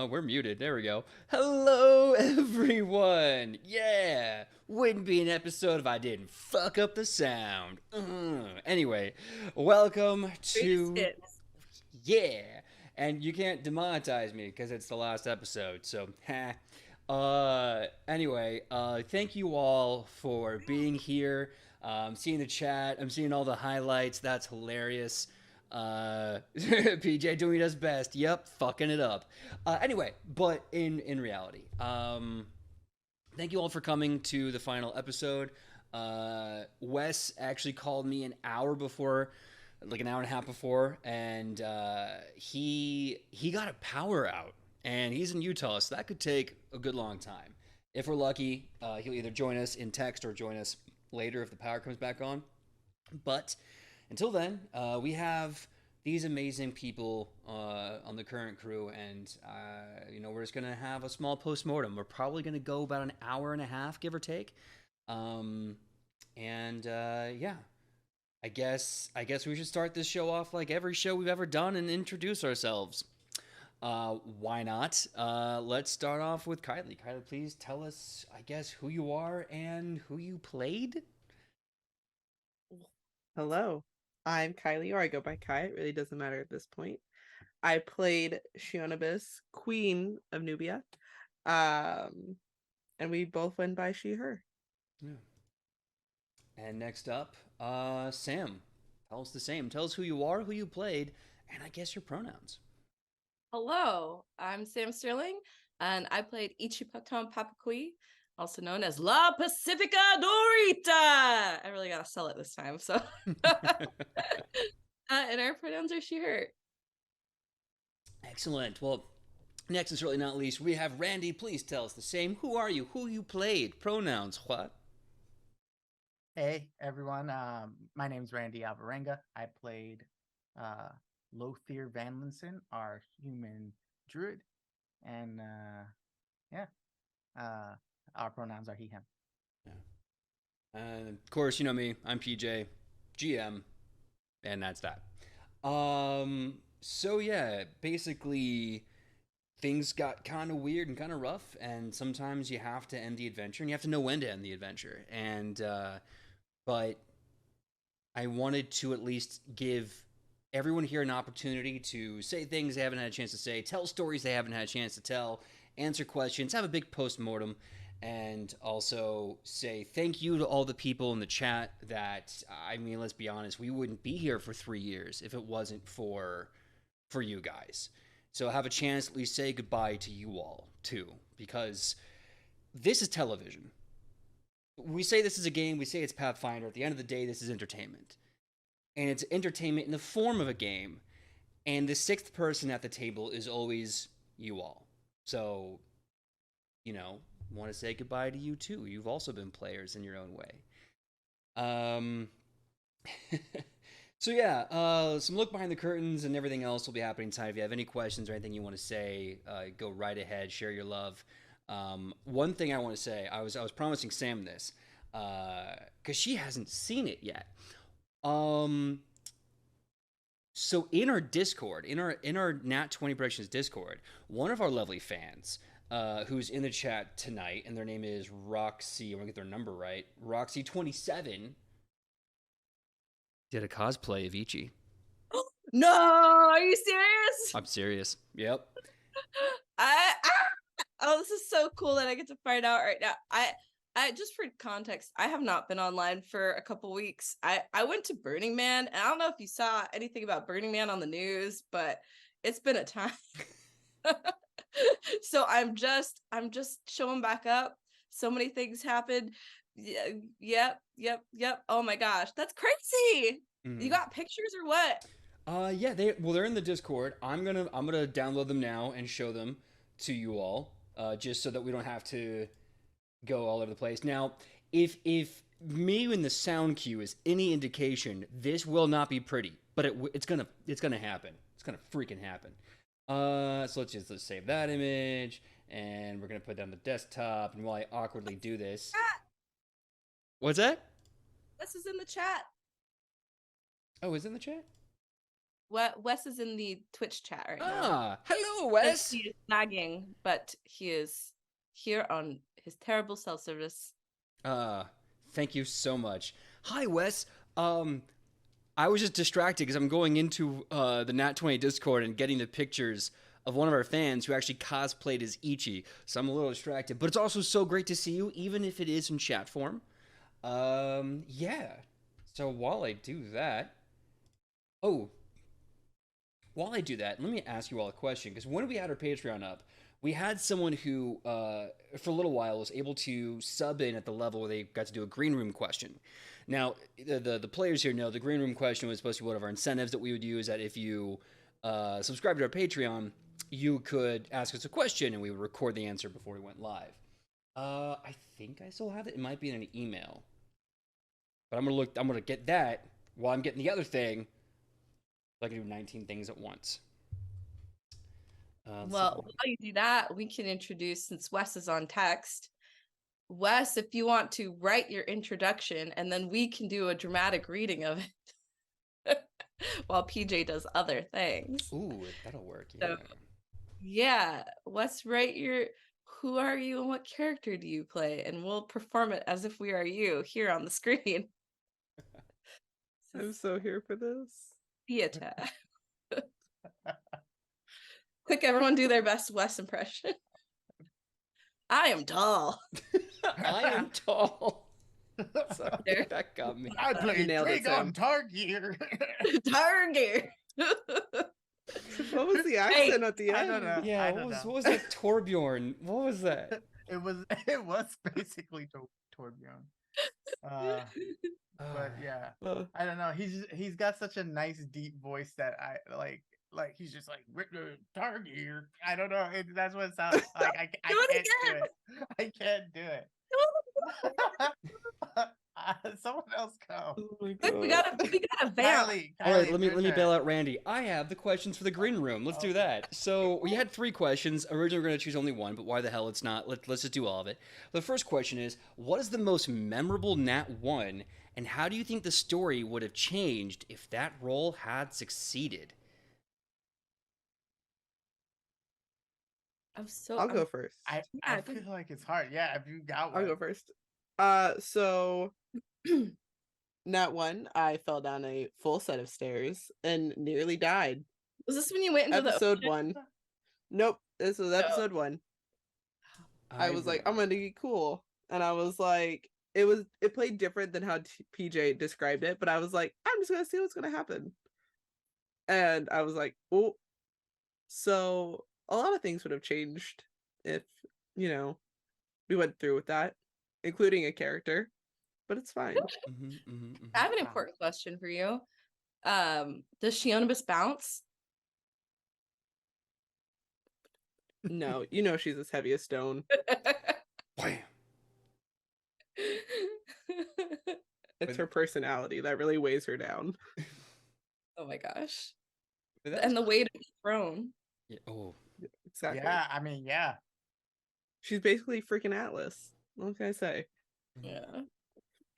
we're muted. There we go. Hello, everyone. Yeah, wouldn't be an episode if I didn't fuck up the sound. Anyway, welcome Greatest to hits. yeah, and you can't demonetize me because it's the last episode. So, ha. Anyway, thank you all for being here. Seeing the chat. I'm seeing all the highlights. That's hilarious. PJ doing his best. Yep, fucking it up. Anyway, but in reality, thank you all for coming to the final episode. Wes actually called me an hour before, like an hour and a half before, and he got a power out, and he's in Utah, so that could take a good long time. If we're lucky, he'll either join us in text or join us later if the power comes back on. But until then, we have these amazing people on the current crew, and we're just gonna have a small post mortem. We're probably gonna go about an hour and a half, give or take. Um, and yeah, I guess we should start this show off like every show we've ever done and introduce ourselves. Why not? Let's start off with Kylie. Kylie, please tell us, I guess, who you are and who you played. Hello, I'm Kylie, or I go by Kai. It really doesn't matter at this point. I played Shionibis, Queen of Nubia, um, and we both went by she, her. Yeah. And next up, Sam. Tell us the same. Tell us who you are, who you played, and I guess your pronouns. Hello, I'm Sam Sterling, and I played Ichipaton Papakui, also known as La Pacifica Dorita. I really gotta sell it this time, so. And our pronouns are she, her. Excellent. Well, next and certainly not least, we have Randy. Please tell us the same. Who are you? Who you played? Pronouns. What? Hey everyone, my name's Randy Alvarenga. I played uh, Lothier Vanlinson, our human druid, and yeah, uh, our pronouns are he, him. Yeah. And of course, you know me. I'm PJ, GM, and that's that. So yeah, basically things got kind of weird and kind of rough, and sometimes you have to end the adventure, and you have to know when to end the adventure. And but I wanted to at least give everyone here an opportunity to say things they haven't had a chance to say, tell stories they haven't had a chance to tell, answer questions, have a big post mortem, and also say thank you to all the people in the chat that, I mean, let's be honest, we wouldn't be here for 3 years if it wasn't for you guys. So have a chance to at least say goodbye to you all too, because this is television. We say this is a game, we say it's Pathfinder. At the end of the day, this is entertainment. And it's entertainment in the form of a game. And the sixth person at the table is always you all. So, want to say goodbye to you too. You've also been players in your own way. Um, so yeah, some look behind the curtains and everything else will be happening tonight. If you have any questions or anything you want to say, go right ahead. Share your love. One thing I want to say, I was promising Sam this, because she hasn't seen it yet. So in our Discord, in our Nat 20 Productions Discord, one of our lovely fans, who's in the chat tonight, and their name is Roxy. I want to get their number right. Roxy27 did a cosplay of Ichi. No, are you serious? I'm serious. Yep. Oh, this is so cool that I get to find out right now. I just for context, I have not been online for a couple weeks. I went to Burning Man, and I don't know if you saw anything about Burning Man on the news, but it's been a time. So I'm just showing back up. So many things happened. Yeah, yep. Oh my gosh, that's crazy. You got pictures or what? Yeah, they're in the Discord. I'm gonna download them now and show them to you all, just so that we don't have to go all over the place. Now, if me in the sound cue is any indication, this will not be pretty, but it's gonna happen. It's gonna freaking happen. So let's save that image, and we're gonna put it on the desktop. And while I awkwardly do this, what's that? This is in the chat. Oh, is it in the chat? Wes is in the Twitch chat right now. Ah, hello, Says Wes. He is lagging, but he is here on his terrible cell service. Thank you so much. Hi, Wes. I was just distracted because I'm going into the Nat 20 Discord and getting the pictures of one of our fans who actually cosplayed as Ichi. So I'm a little distracted, but it's also so great to see you, even if it is in chat form. Yeah. So while I do that, let me ask you all a question, because when we had our Patreon up, we had someone who, for a little while, was able to sub in at the level where they got to do a green room question. Now, the players here know the green room question was supposed to be one of our incentives that we would use, that if you subscribe to our Patreon, you could ask us a question and we would record the answer before we went live. I think I still have it. It might be in an email. But I'm gonna get that while I'm getting the other thing. I can do 19 things at once. Well, while you do that, we can introduce, since Wes is on text. Wes, if you want to write your introduction, and then we can do a dramatic reading of it while PJ does other things. Ooh, that'll work. Yeah. So, yeah, Wes, write your who are you and what character do you play, and we'll perform it as if we are you here on the screen. I'm so here for this. Theater. Quick, everyone do their best Wes impression. I am tall. I am tall. Sorry, There. that got me. I play nailed it, Sam. Dragon Targear. Target. What was the accent at the I end? don't know. Yeah, I what don't was, know. what was that Torbjorn? What was that? It was basically Torbjorn. But yeah, Oh, I don't know. He's got such a nice deep voice that I like he's just like Targear. I don't know. That's what it sounds like. I Do it can't do it. I can't do it. Someone else go. oh my Quick, we God. gotta vamp. All right, Kylie, let me your turn. bail out Randy. I have the questions for the green room. Let's do Okay. that. So we had 3 questions. Originally, we were going to choose only one, but why the hell it's not? Let's just do all of it. The first question is, what is the most memorable Nat 1, and how do you think the story would have changed if that role had succeeded? I'll go first. I Yeah, go- feel like it's hard. Yeah, if you got one. I'll go first. So Nat 1, I fell down a full set of stairs and nearly died. Was this when you went into Episode the ocean? 1. Nope, this was episode 1. I was like, I'm gonna be cool, and I was like, it played different than how PJ described it, but I was like, I'm just gonna see what's gonna happen, and I was like, oh, so a lot of things would have changed if we went through with that, including a character, but it's fine. I have an important question for you. Does Shionibus bounce? No, she's as heavy as stone. Bam. It's her personality that really weighs her down. Oh my gosh. But that's- And the weight of the throne. Yeah, oh, Exactly. Yeah, I mean, yeah. She's basically freaking Atlas. What can I say? Yeah.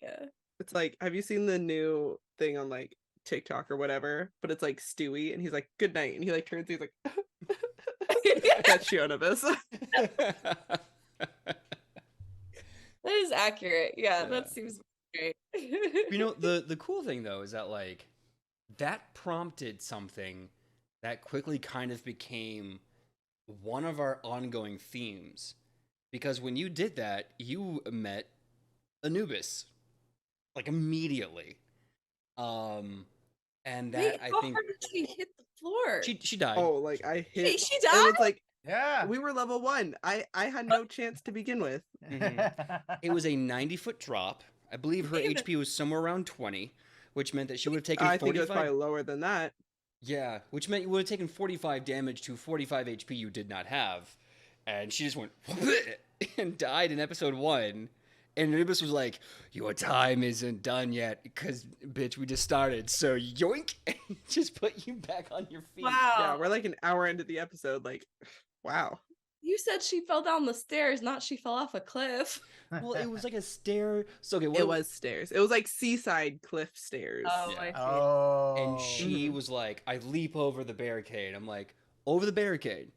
Yeah. It's like, have you seen the new thing on like TikTok or whatever? But it's like Stewie, and he's like, "Good night," and he like turns, he's like, "That's Shionibus." That is accurate. Yeah, Yeah. that seems great. the cool thing though is that like that prompted something that quickly kind of became one of our ongoing themes, because when you did that, you met Anubis like immediately, and that Wait, I how think hard did she hit the floor? she died. Oh, like I hit. Wait, she And died? it's like Yeah. we were level 1. I had no chance to begin with. It was a 90-foot drop. I believe her Wait a HP was somewhere around 20, which meant that she would have taken I think it was 45. probably lower than that. Yeah, which meant you would have taken 45 damage to 45 HP you did not have. And she just went and died in episode 1. And Anubis was like, "Your time isn't done yet, because, bitch, we just started. So, yoink!" And just put you back on your feet. Wow. Yeah, we're like an hour into the episode. Like, wow. You You said she fell down the stairs, not she fell off a cliff. Well, it was like a stair. So okay, It was stairs. It was like seaside cliff stairs. Oh, Yeah. I see. Oh. And she Mhm. was like, I leap over the barricade. I'm like, over the barricade.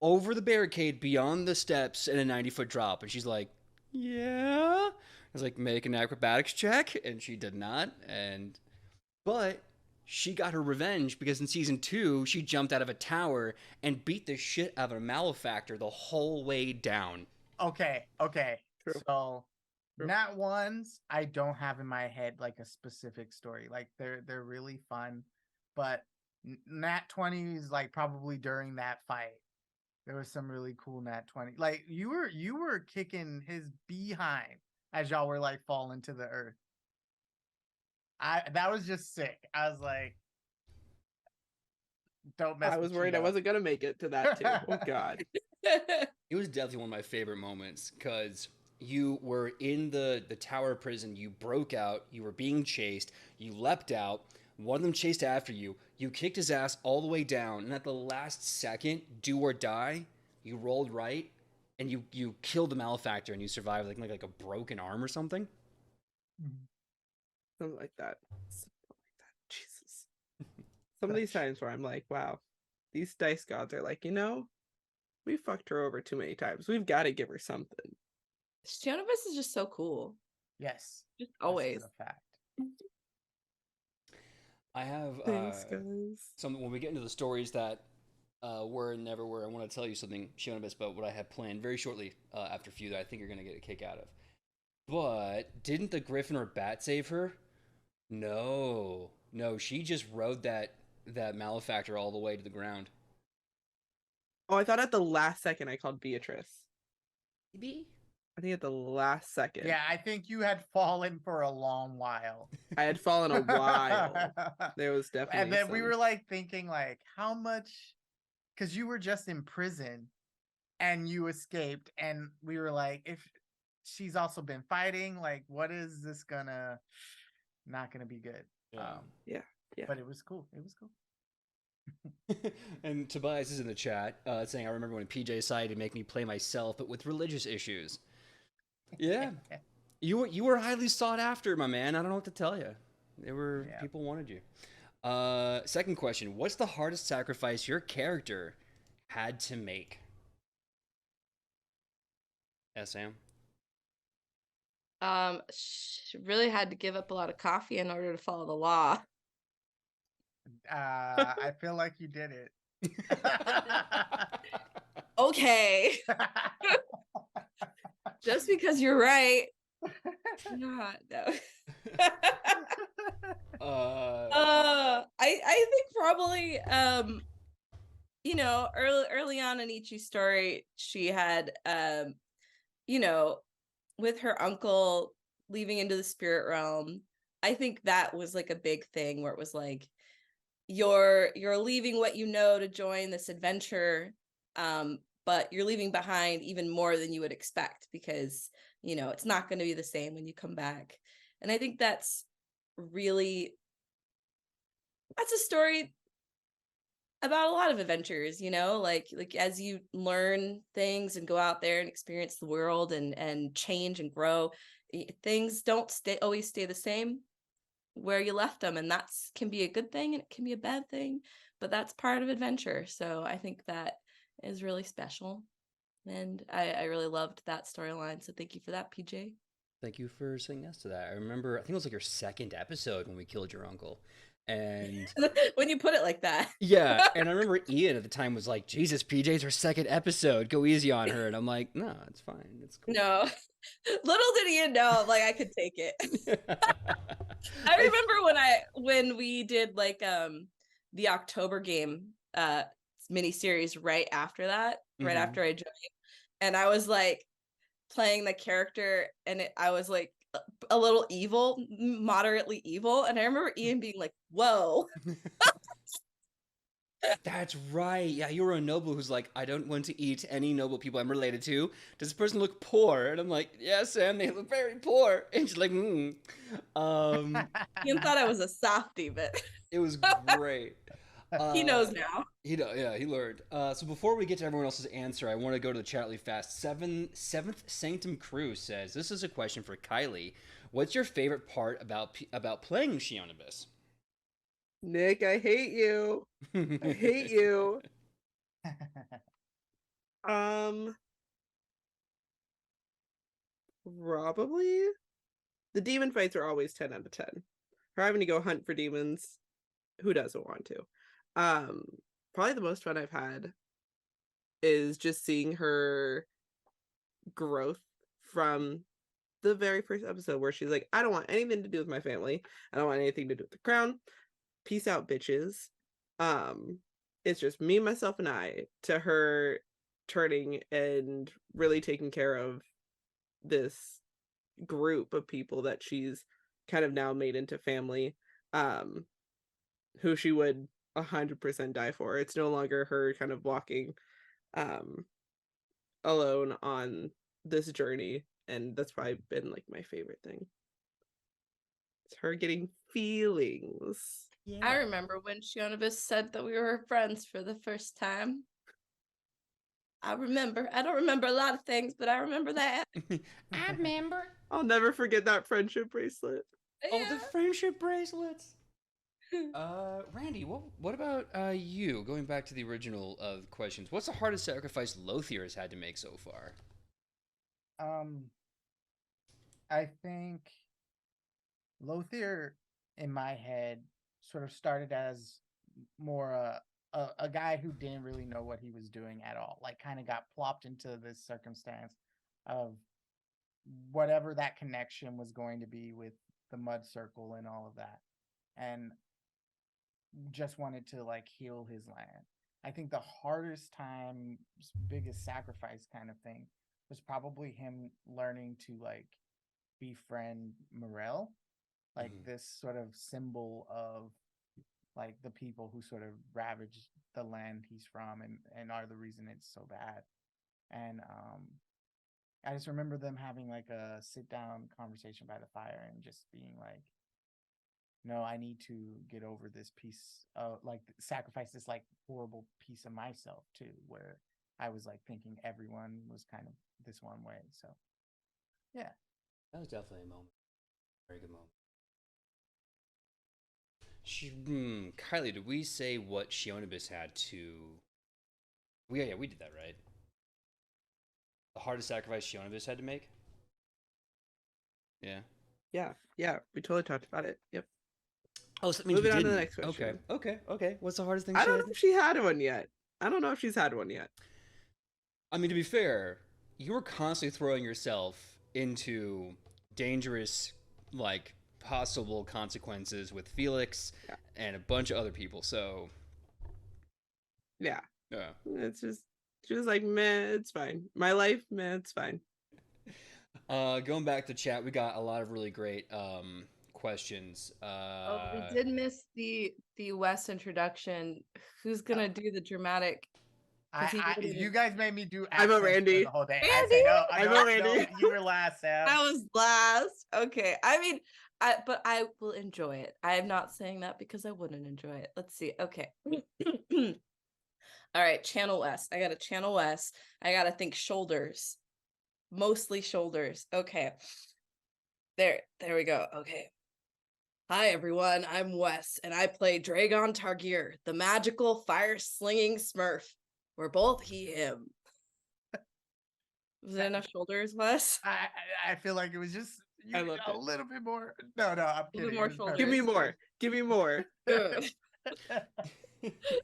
Over the barricade, beyond the steps, and a 90-foot drop. And she's like, yeah. I was like, make an acrobatics check. And she did not. But she got her revenge because in season 2, she jumped out of a tower and beat the shit out of a malefactor the whole way down. Okay. True. So True. Nat ones I don't have in my head like a specific story. Like they're really fun, but Nat 20s like probably during that fight. There was some really cool Nat 20. Like you were kicking his behind as y'all were like falling to the earth. That was just sick. I was like, don't mess I with was worried I Cheeto. wasn't gonna make it to that too. Oh god. It was definitely one of my favorite moments because you were in the tower prison, you broke out, you were being chased, you leapt out, one of them chased after you, you kicked his ass all the way down, and at the last second, do or die, you rolled right, and you killed the malefactor and you survived like a broken arm or something. Something like that. Jesus. Some of these times where I'm like, wow, these dice gods are like, we fucked her over too many times. We've got to give her something. Shionibus is just so cool. Yes. Just that's always. a fact. I have Thanks, guys. some when we get into the stories that were and never were. I want to tell you something, Shionibus, about what I have planned very shortly after a few that I think you're going to get a kick out of. But didn't the griffin or bat save her? No, she just rode that malefactor all the way to the ground. Oh, I thought at the last second I called Beatrice. Maybe. I think at the last second. Yeah, I think you had fallen for a long while. I had fallen a while. There was definitely And then we some- were like thinking like how much, because you were just in prison and you escaped, and we were like, if she's also been fighting, like what is this not gonna be good. Yeah. But it was cool. And Tobias is in the chat saying, I remember when PJ decided to make me play myself, but with religious issues. Yeah. You were highly sought after, my man. I don't know what to tell you. People wanted you. Second question. What's the hardest sacrifice your character had to make? Sam? She really had to give up a lot of coffee in order to follow the law. I feel like you did it. Okay. Just because you're right. No. I think probably early on in Ichi's story, she had with her uncle leaving into the spirit realm. I think that was like a big thing where it was like you're leaving what you know to join this adventure, but you're leaving behind even more than you would expect because it's not going to be the same when you come back. And I think that's a story about a lot of adventures, like as you learn things and go out there and experience the world and change and grow, things don't always stay the same where you left them, and that's can be a good thing and it can be a bad thing, but that's part of adventure. So I think that is really special, and I really loved that storyline. So thank you for that, PJ. Thank you for saying yes to that. I remember, I think it was like your second episode when we killed your uncle. And when you put it like that. yeah, and I remember Ian at the time was like, Jesus, PJ's her second episode. Go easy on her. And I'm like, no, it's fine. It's cool. No. Little did Ian know, like I could take it. I remember when we did like the October game miniseries right after that, right Mhm. after I joined. And I was like playing the character, and I was like a little evil, moderately evil. And I remember Ian being like, whoa. That's right. Yeah, you were a noble who's like, I don't want to eat any noble people I'm related to. Does this person look poor? And I'm like, yeah, Sam, they look very poor. And she's like, Ian thought I was a softie, but It was great. He knows now. Yeah, he learned. So before we get to everyone else's answer, I want to go to the chat really fast. Seventh Sanctum Crew says, "This is a question for Kylie. What's your favorite part about playing Shionibus?" Nick, I hate you. I hate you. Probably the demon fights are always 10 out of 10. Her having to go hunt for demons, who doesn't want to? Probably the most fun I've had is just seeing her growth from the very first episode where she's like, I don't want anything to do with my family. I don't want anything to do with the crown. Peace out, bitches. It's just me, myself, and I, to her turning and really taking care of this group of people that she's kind of now made into family, who she would 100% die for. It's no longer her kind of walking alone on this journey, and that's probably been like my favorite thing. It's her getting feelings. I remember when Shionibus said that we were friends for the first time. I remember. I don't remember a lot of things, but I remember that. I remember. I'll never forget that friendship bracelet. Oh, the friendship bracelets. Randy, what about you? Going back to the original questions, what's the hardest sacrifice Lothier has had to make so far? I think Lothier, in my head, sort of started as more a guy who didn't really know what he was doing at all. Like, kind of got plopped into this circumstance of whatever that connection was going to be with the Mud Circle and all of that, and just wanted to like heal his land. I think the hardest time, biggest sacrifice kind of thing was probably him learning to like befriend Morel, like this sort of symbol of like the people who sort of ravaged the land he's from and are the reason it's so bad. And I just remember them having like a sit down conversation by the fire and just being like, no, I need to get over this piece of like sacrifice this like horrible piece of myself too, where I was like thinking everyone was kind of this one way. So yeah. That was definitely a moment. Very good moment. Kylie, did we say what Shionibus had to? Yeah, we did that, right? The hardest sacrifice Shionibus had to make? Yeah. Yeah, we totally talked about it. Yep. Oh, so that means Moving we on to the didn't. next question. Okay. What's the hardest thing? I don't know if she had one yet. I don't know if she's had one yet. I mean, to be fair, you were constantly throwing yourself into dangerous, like, possible consequences with Felix and a bunch of other people, so... Yeah. Yeah. It's just, she was like, meh, it's fine. My life, meh, it's fine. Going back to chat, we got a lot of really great questions. We did miss the West introduction. Who's gonna do the dramatic? You guys made me do. I vote Randy. The whole day. Randy? I say no. I vote Randy. No, you were last, Sam. I was last. Okay. I mean, but I will enjoy it. I am not saying that because I wouldn't enjoy it. Let's see. Okay. All right. Channel West. I got to Channel West. I got to think shoulders. Mostly shoulders. Okay. There we go. Okay. Hi, everyone. I'm Wes, and I play Dragon Targir, the magical fire-slinging smurf. We're both he, him. Was there enough shoulders, Wes? I feel like it was just I loved a it. little bit more. No, I'm kidding. bit more It was shoulders. Give me perfect. more. Give me more. Good.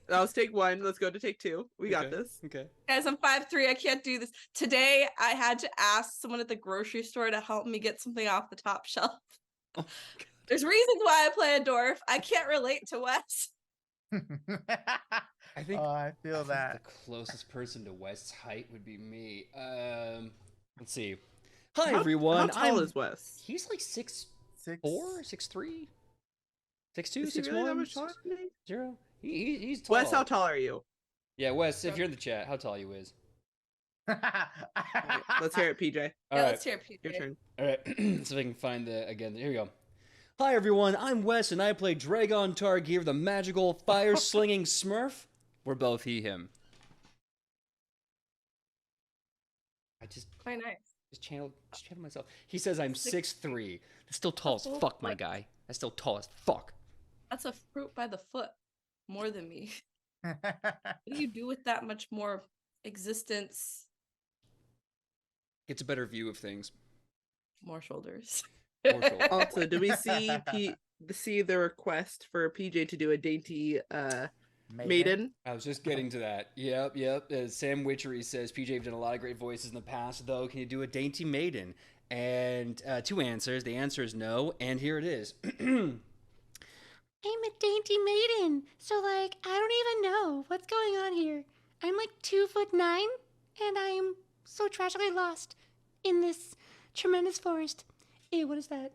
That was take one. Let's go to take two. We got Okay. this. Okay. Guys, I'm 5'3". I can't do this. Today, I had to ask someone at the grocery store to help me get something off the top shelf. Oh, There's reasons why I play a dwarf. I can't relate to Wes. I think. I feel that. The closest person to West's height would be me. Let's see. Hi, How everyone. tall is Wes? He's like 6'4", 6'3", 6'2", Is he really that 6'1", much taller than me? 0. He's tall. Wes, how tall are you? Yeah, Wes, if you're in the chat, how tall you is? Let's hear it, PJ. All Yeah, right. let's hear it, Your PJ. turn. All right. So if I can find the again. Here we go. Hi everyone, I'm Wes and I play Dragon Targir, the magical fire-slinging smurf. We're both he/him. I just Quite nice. channeled myself. He says I'm 6'3". That's still tall as Oh, fuck, my what? guy. That's still tall as fuck. That's a fruit by the foot, more than me. What do you do with that much more existence? Gets a better view of things. More shoulders. More shoulders. Also, do we see the request for PJ to do a dainty maiden? I was just getting to that. Yep. Sam Witchery says, PJ, you've done a lot of great voices in the past, though. Can you do a dainty maiden? And 2 answers. The answer is no, and here it is. I'm a dainty maiden, so, like, I don't even know what's going on here. I'm, like, 2'9", and I'm so tragically lost in this tremendous forest. Ew, what is that?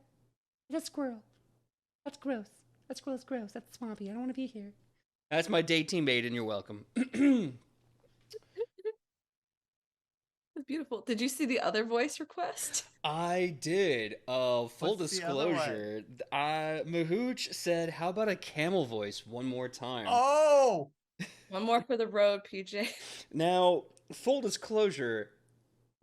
That's a squirrel. That's gross. That squirrel's gross. That's swampy. I don't want to be here. That's my dainty maiden. You're welcome. That's beautiful. Did you see the other voice request? I did. Full What's the other one? disclosure. Mahooch said, "How about a camel voice one more time?" Oh! One more for the road, PJ. Now, full disclosure.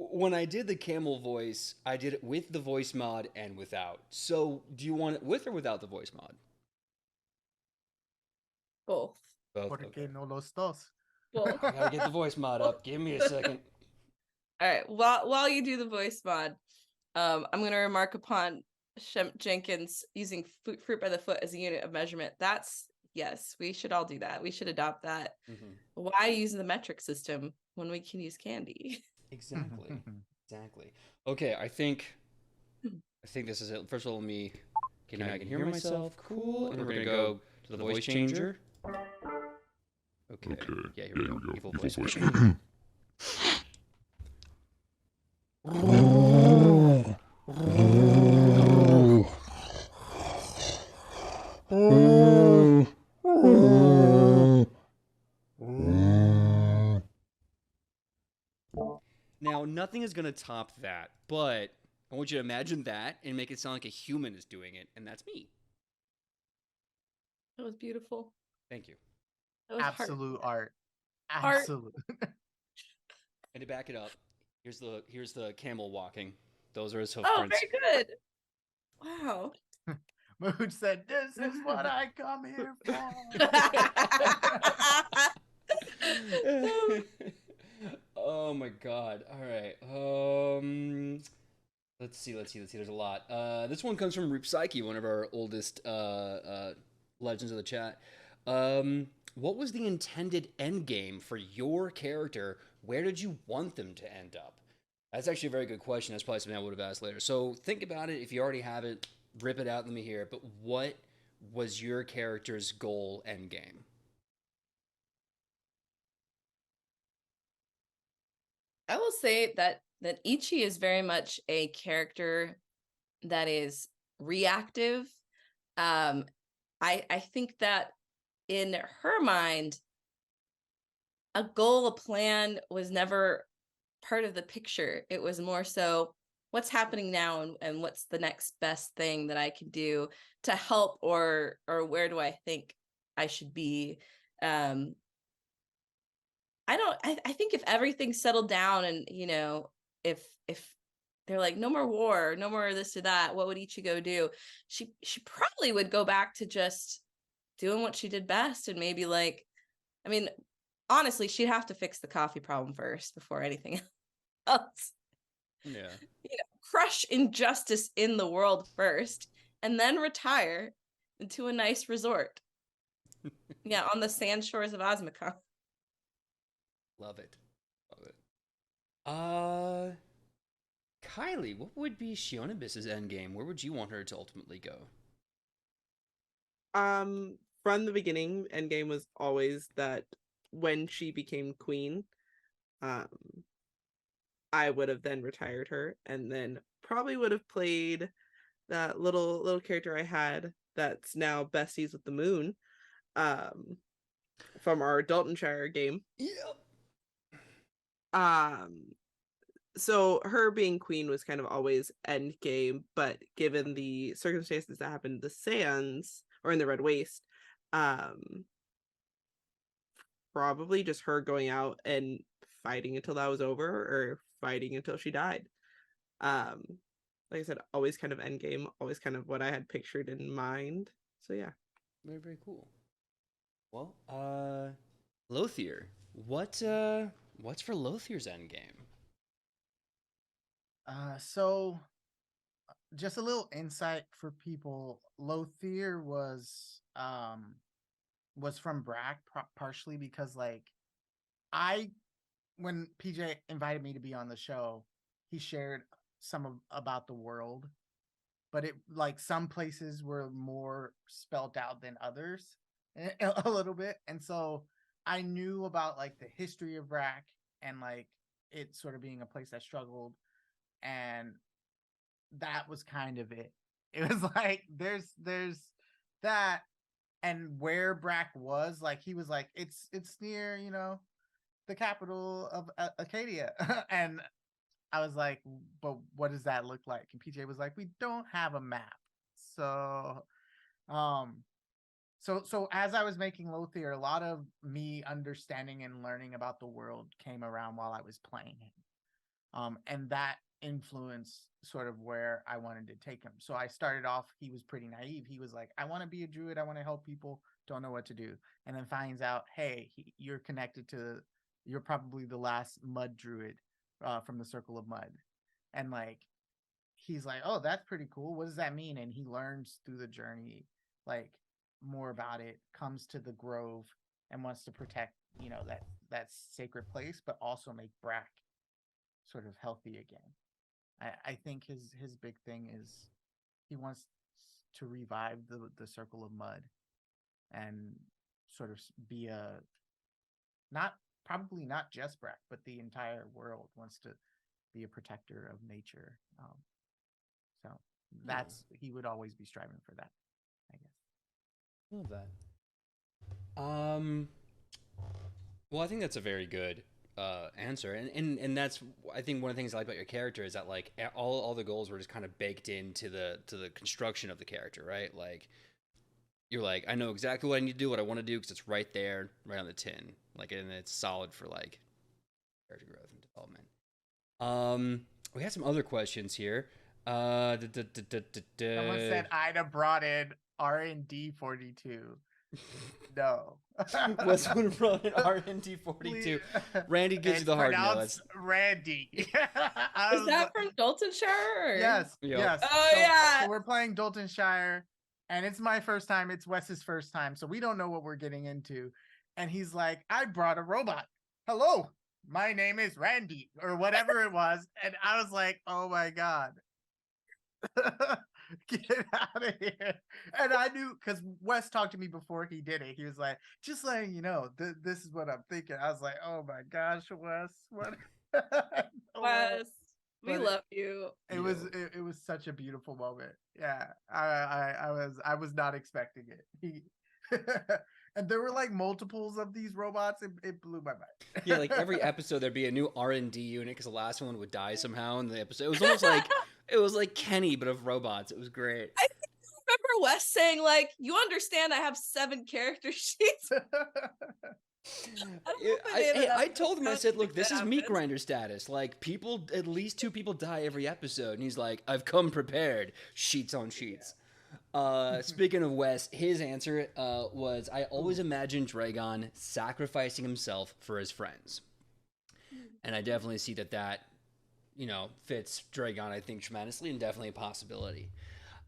When I did the camel voice, I did it with the voice mod and without. So, do you want it with or without the voice mod? Both. Both. Porque Okay. no los dos. Both. I gotta get the voice mod up. Give me a second. All right. While you do the voice mod, I'm going to remark upon Jenkins using fruit by the foot as a unit of measurement. Yes, we should all do that. We should adopt that. Mm-hmm. Why use the metric system when we can use candy? Exactly. Exactly. Okay, I think this is it. First of all, I can hear myself. Cool. And we're gonna go to the voice changer. Okay. Yeah, here we go. Evil voice. Now, nothing is gonna top that, but I want you to imagine that and make it sound like a human is doing it, and that's me. That was beautiful. Thank you. That was Absolute art. Art. Absolute. And to back it up, here's the camel walking. Those are his hoof Oh, prints. very good. Wow. Mood said, "This is what I come here for." Oh my god. All right. Let's see. There's a lot. This one comes from Roop Psyche, one of our oldest legends of the chat. What was the intended end game for your character? Where did you want them to end up? That's actually a very good question. That's probably something I would have asked later. So think about it. If you already have it, rip it out. Let me hear it. But what was your character's goal end game? I will say that Ichi is very much a character that is reactive. I think that in her mind, a goal, a plan was never part of the picture. It was more so what's happening now and what's the next best thing that I can do to help or where do I think I should be. I think if everything settled down and, you know, if they're like, no more war, no more this or that, what would Ichigo do? She probably would go back to just doing what she did best and maybe like, I mean, honestly, she'd have to fix the coffee problem first before anything else. Yeah. You know, crush injustice in the world first and then retire into a nice resort. Yeah, on the sand shores of Osmicon. Love it. Kylie, what would be Shionibis's endgame? Where would you want her to ultimately go? From the beginning, endgame was always that when she became queen, I would have then retired her and then probably would have played that little character I had that's now besties with the moon, from our Daltonshire game. Yep. so her being queen was kind of always end game, but given the circumstances that happened in the Sands or in the Red Waste, um, probably just her going out and fighting until that was over, or fighting until she died. Um, like I said, always kind of end game, always kind of what I had pictured in mind. So yeah. Very, very cool. Well, Lothier, what's for Lothier's endgame? So just a little insight for people. Lothier was from Brack partially because like I when PJ invited me to be on the show, he shared some about the world, but it like some places were more spelled out than others a little bit, and so I knew about like the history of Brack and like it sort of being a place that struggled, and that was kind of it. It was like there's that, and where Brack was, like he was like it's near, you know, the capital of Acadia. And I was like, but what does that look like? And PJ was like, we don't have a map. So um so as I was making Lothier, a lot of me understanding and learning about the world came around while I was playing him. And that influenced sort of where I wanted to take him. So I started off, he was pretty naive. He was like, I want to be a druid, I want to help people, don't know what to do. And then finds out, hey, you're connected to, you're probably the last mud druid from the Circle of Mud. And like, he's like, oh, that's pretty cool. What does that mean? And he learns through the journey, like more about it, comes to the Grove and wants to protect, you know, that sacred place, but also make Brack sort of healthy again. I think his big thing is he wants to revive the Circle of Mud and sort of be a not probably not just Brack, but the entire world, wants to be a protector of nature. So that's he would always be striving for that, I guess. Love that. Well, I think that's a very good answer, and that's, I think, one of the things I like about your character is that like all the goals were just kind of baked into the construction of the character, right? Like you're like, I know exactly what I need to do, what I want to do, because it's right there, right on the tin, like, and it's solid for like character growth and development. We had some other questions here. Someone said I'd have brought in R&D 42. No. Wes would have brought in R&D 42. Randy gives you the hard no. Randy. Is that from Daltonshire? Or? Yes. Yep. Yes. Oh, yeah. So we're playing Daltonshire, and it's my first time. It's Wes's first time, so we don't know what we're getting into. And he's like, I brought a robot. Hello, my name is Randy, or whatever it was. And I was like, oh my God. Get out of here. And I knew, because Wes talked to me before he did it. He was like, just letting you know, this is what I'm thinking. I was like, oh my gosh, Wes, what? Wes, we love you. It was such a beautiful moment. Yeah, I was not expecting it. And there were like multiples of these robots. It blew my mind. Yeah, like every episode there'd be a new R&D unit because the last one would die somehow in the episode. It was like Kenny, but of robots. It was great. I remember Wes saying, like, you understand I have 7 character sheets. I told him, I said, look, this is meat grinder status. Like, people, at least 2 people die every episode. And he's like, I've come prepared. Sheets on sheets. Speaking of Wes, his answer was, I always imagined Dragon sacrificing himself for his friends. And I definitely see that you know, fits Dragon, I think, tremendously, and definitely a possibility.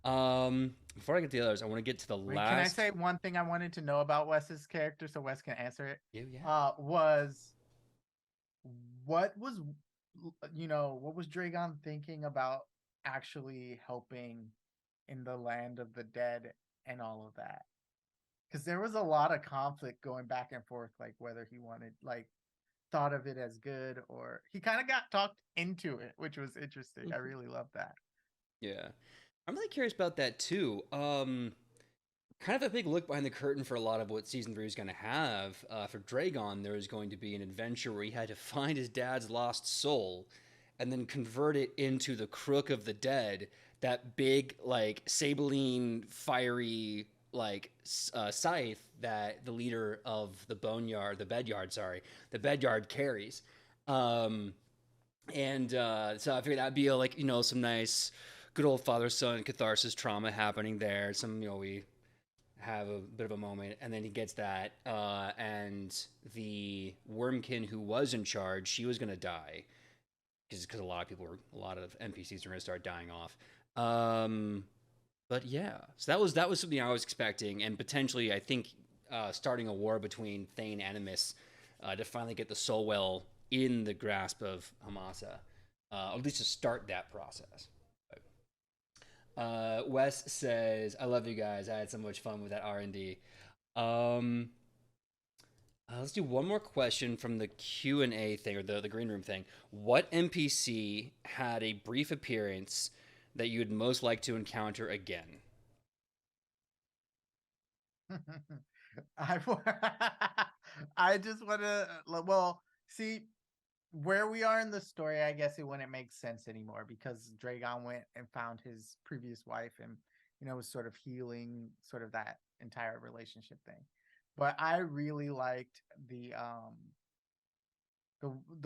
Before I get to the others, I want to get to the last. Can I say one thing I wanted to know about Wes's character so Wes can answer it? Yeah. Was what was Dragon thinking about actually helping in the land of the dead and all of that? Because there was a lot of conflict going back and forth, like whether he wanted, like, thought of it as good, or he kind of got talked into it, which was interesting. I really love that. Yeah, I'm really curious about that too. Kind of a big look behind the curtain for a lot of what season 3 is going to have. For Dragon, there is going to be an adventure where he had to find his dad's lost soul, and then convert it into the Crook of the Dead, that big like Sabeline fiery like scythe that the leader of the the Bedyard carries. Um, and so I figured that'd be like some nice, good old father son catharsis trauma happening there. We have a bit of a moment, and then he gets that, and the Wormkin who was in charge, she was gonna die because a lot of NPCs are gonna start dying off. Um, but yeah, so that was something I was expecting, and potentially I think starting a war between Thane and Animus to finally get the Soulwell in the grasp of Hamasa, or at least to start that process. Wes says, "I love you guys. I had so much fun with that R&D." Um, let's do one more question from the Q&A thing, or the green room thing. What NPC had a brief appearance that you would most like to encounter again? I I just want to well see where we are in the story. I guess it wouldn't make sense anymore because Dragon went and found his previous wife and was sort of healing sort of that entire relationship thing. But I really liked the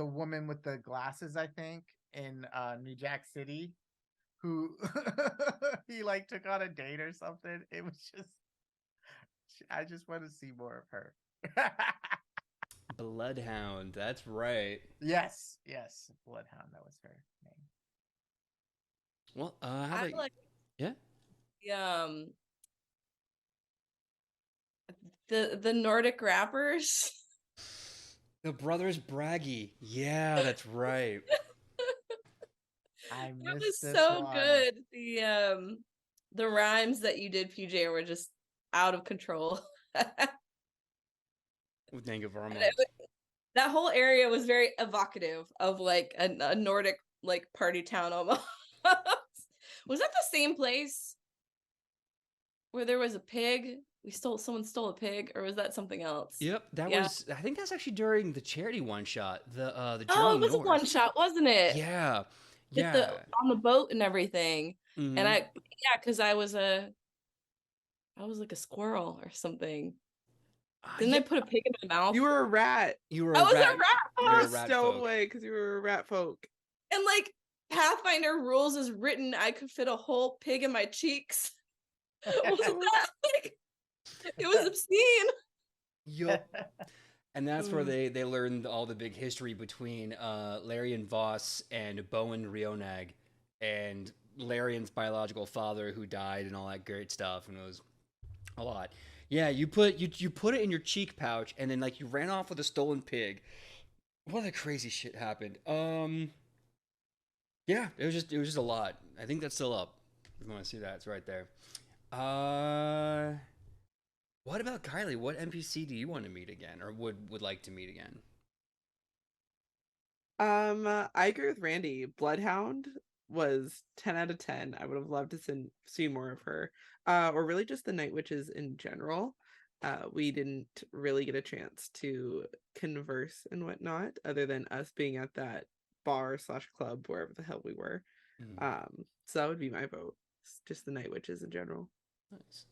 woman with the glasses, I think, in New Jack City, who he like took on a date or something. It was just I just want to see more of her. Bloodhound. That's right. Yes, Bloodhound. That was her name. Well, how I about like yeah? the the Nordic rappers. The Brothers Braggy. Yeah, that's right. I That missed was this so one. good. The rhymes that you did, PJ, were just out of control. With Nanga Varma. And that whole area was very evocative of like a Nordic like party town almost. Was that the same place where there was a pig? Someone stole a pig, or was that something else? Yep, that Yeah. was. I think that's actually during the charity one shot. The Oh, Journey it was a North. one shot, wasn't it? Yeah, With yeah. on the boat and everything. Mhm. And because I was like a squirrel or something. Didn't Yeah, I put a pig in my mouth? You were a rat. you were I a was a rat. rat. You were a You were rat stowed folk. away because you were a rat folk. And like Pathfinder rules is written, I could fit a whole pig in my cheeks. Wasn't that like it was obscene? Yup. And that's where Mm. they learned all the big history between Larian Voss and Bowen Rionag, and Larian's biological father who died and all that great stuff, and it was a lot. Yeah, you put it in your cheek pouch, and then like you ran off with a stolen pig. What other crazy shit happened? Yeah, it was just a lot. I think that's still up. If you want to see that, it's right there. What about Kylie? What NPC do you want to meet again, or would like to meet again? I agree with Randy. Bloodhound was 10 out of 10. I would have loved to see more of her. Or really just the Night Witches in general. We didn't really get a chance to converse and whatnot, other than us being at that bar/club, wherever the hell we were. So that would be my vote. Just the Night Witches in general. Nice.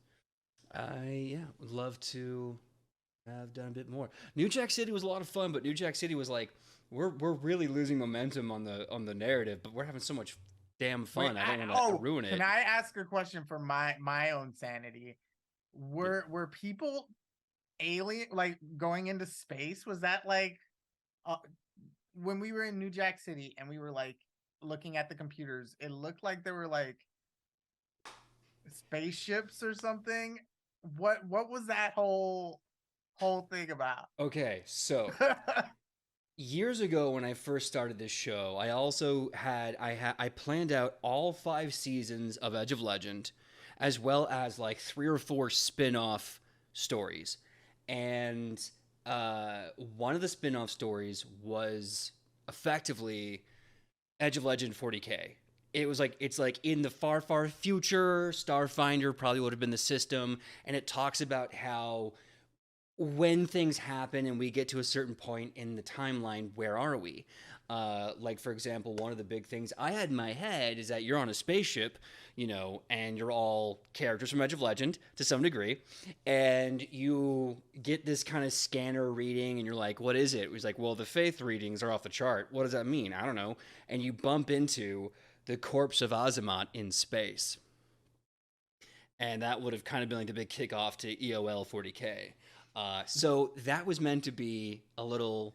I would love to have done a bit more. New Jack City was a lot of fun, but New Jack City was like we're really losing momentum on the narrative, but we're having so much damn fun. Wait, I don't want to ruin it. Can I ask a question for my own sanity? Were people alien like going into space? Was that like when we were in New Jack City and we were like looking at the computers, it looked like there were like spaceships or something? What was that whole thing about? Okay, so years ago when I first started this show, I also I planned out all 5 seasons of Edge of Legend, as well as like 3 or 4 spin-off stories. And one of the spin-off stories was effectively Edge of Legend 40K. It's like in the far, far future, Starfinder probably would have been the system, and it talks about how when things happen and we get to a certain point in the timeline, where are we? Like, for example, one of the big things I had in my head is that you're on a spaceship, and you're all characters from Edge of Legend to some degree, and you get this kind of scanner reading, and you're like, what is it? It was like, well, the faith readings are off the chart. What does that mean? I don't know. And you bump into the corpse of Azamat in space. And that would have kind of been like the big kickoff to EOL 40K. So that was meant to be a little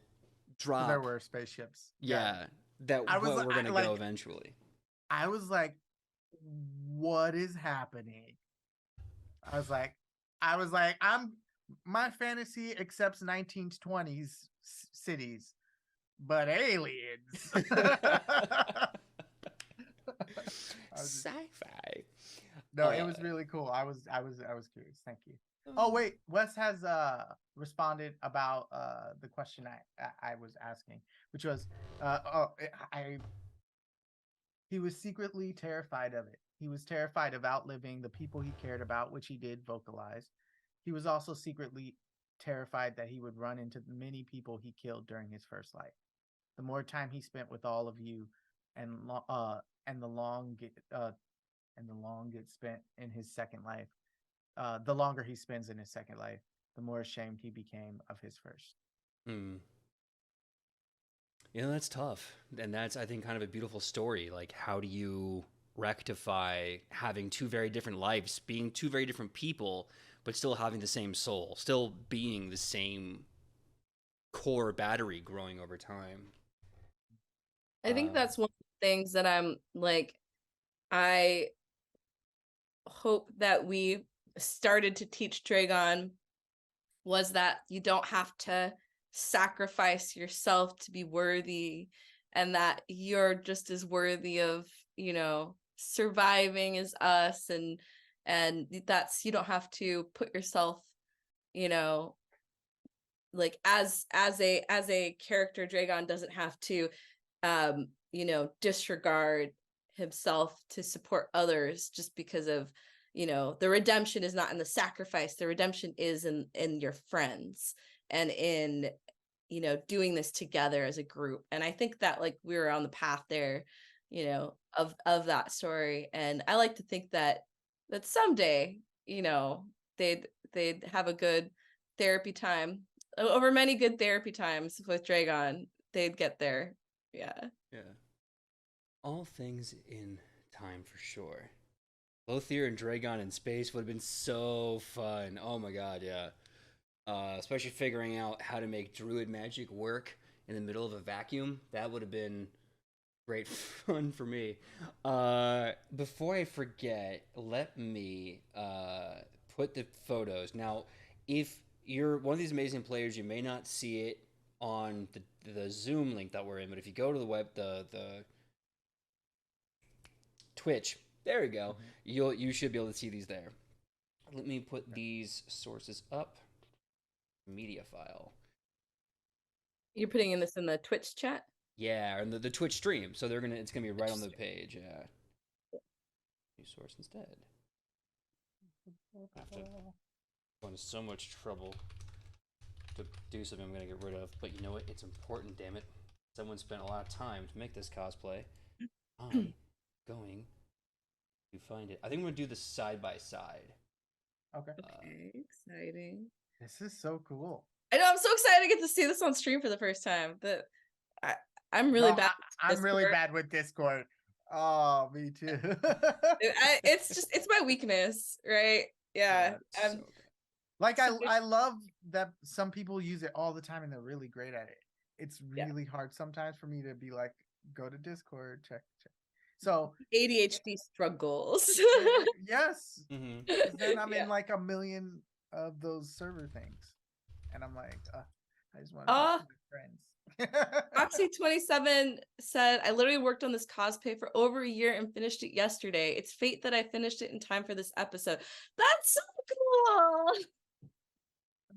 drop. There were spaceships. Yeah, that I was we're li- gonna like- go eventually. I was like, what is happening? I was like, my fantasy accepts 1920s cities, but aliens. I was just- Sci-fi. no, it was really cool. I was curious. Thank you. Oh wait, Wes has responded about the question I was asking, which was he was secretly terrified of it. He was terrified of outliving the people he cared about, which he did vocalize. He was also secretly terrified that he would run into the many people he killed during his first life. The more time he spent with all of you, and the long gets spent in his second life, the longer he spends in his second life, the more ashamed he became of his first. That's tough, and that's, I think, kind of a beautiful story. Like, how do you rectify having two very different lives, being two very different people, but still having the same soul, still being the same core battery growing over time? I think that's one of the things that I'm like, I hope that we started to teach Dragon was that you don't have to sacrifice yourself to be worthy, and that you're just as worthy of, surviving as us, and that's, you don't have to put yourself, like as a character, Dragon doesn't have to disregard himself to support others just because of, the redemption is not in the sacrifice. The redemption is in your friends and in, doing this together as a group. And I think that, like, we were on the path there, of that story. And I like to think that someday, they'd have a good therapy time, over many good therapy times with Dragon. They'd get there. Yeah. All things in time, for sure. Lothier and Dragon in space would have been so fun. Oh my god, yeah. Especially figuring out how to make druid magic work in the middle of a vacuum. That would have been great fun for me. Before I forget, let me put the photos. Now, if you're one of these amazing players, you may not see it on the Zoom link that we're in, but if you go to the Twitch, there we go. You should be able to see these there. Let me put these sources up. Media file. You're putting in this in the Twitch chat? Yeah, and the Twitch stream. So it's gonna be right on the page. Yeah. New source instead. I have to go into so much trouble to do something I'm gonna get rid of, but you know what? It's important, damn it. Someone spent a lot of time to make this cosplay. I'm going to find it. I think I'm gonna do this side by side. Okay. Okay, exciting. This is so cool. I know, I'm so excited to get to see this on stream for the first time. I'm really bad. I'm really bad with Discord. Oh, me too. It's my weakness, right? Yeah. So like I love that some people use it all the time and they're really great at it. It's really hard sometimes for me to be like, go to Discord, check. So ADHD struggles. yes. mm-hmm. Then I'm in like a million of those server things, and I'm like, I just want to be friends. Foxy27 said, I literally worked on this cosplay for over a year and finished it yesterday. It's fate that I finished it in time for this episode. That's so cool.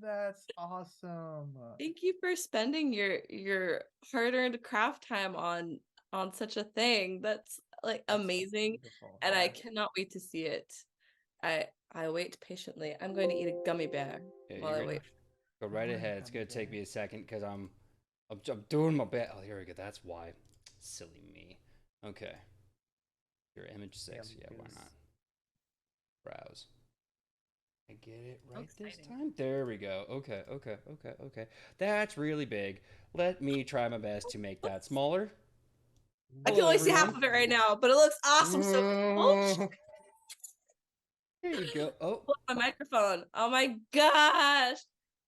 That's awesome. Thank you for spending your hard-earned craft time on such a thing. That's like amazing. Beautiful. And I cannot wait to see it. I wait patiently. I'm going to eat a gummy bear while I wait. Go right Oh, ahead. It's come gonna take again. me a second because I'm doing my best. Oh, here we go. That's why. Silly me. Okay. Your image 6. Yeah, why because- not? Browse. I get it So right this exciting. time. There we go. Okay. That's really big. Let me try my best to make that smaller. I can Hello, only see half everyone. of it right now, but it looks awesome. So oh, Here you go. Oh, my microphone. Oh my gosh.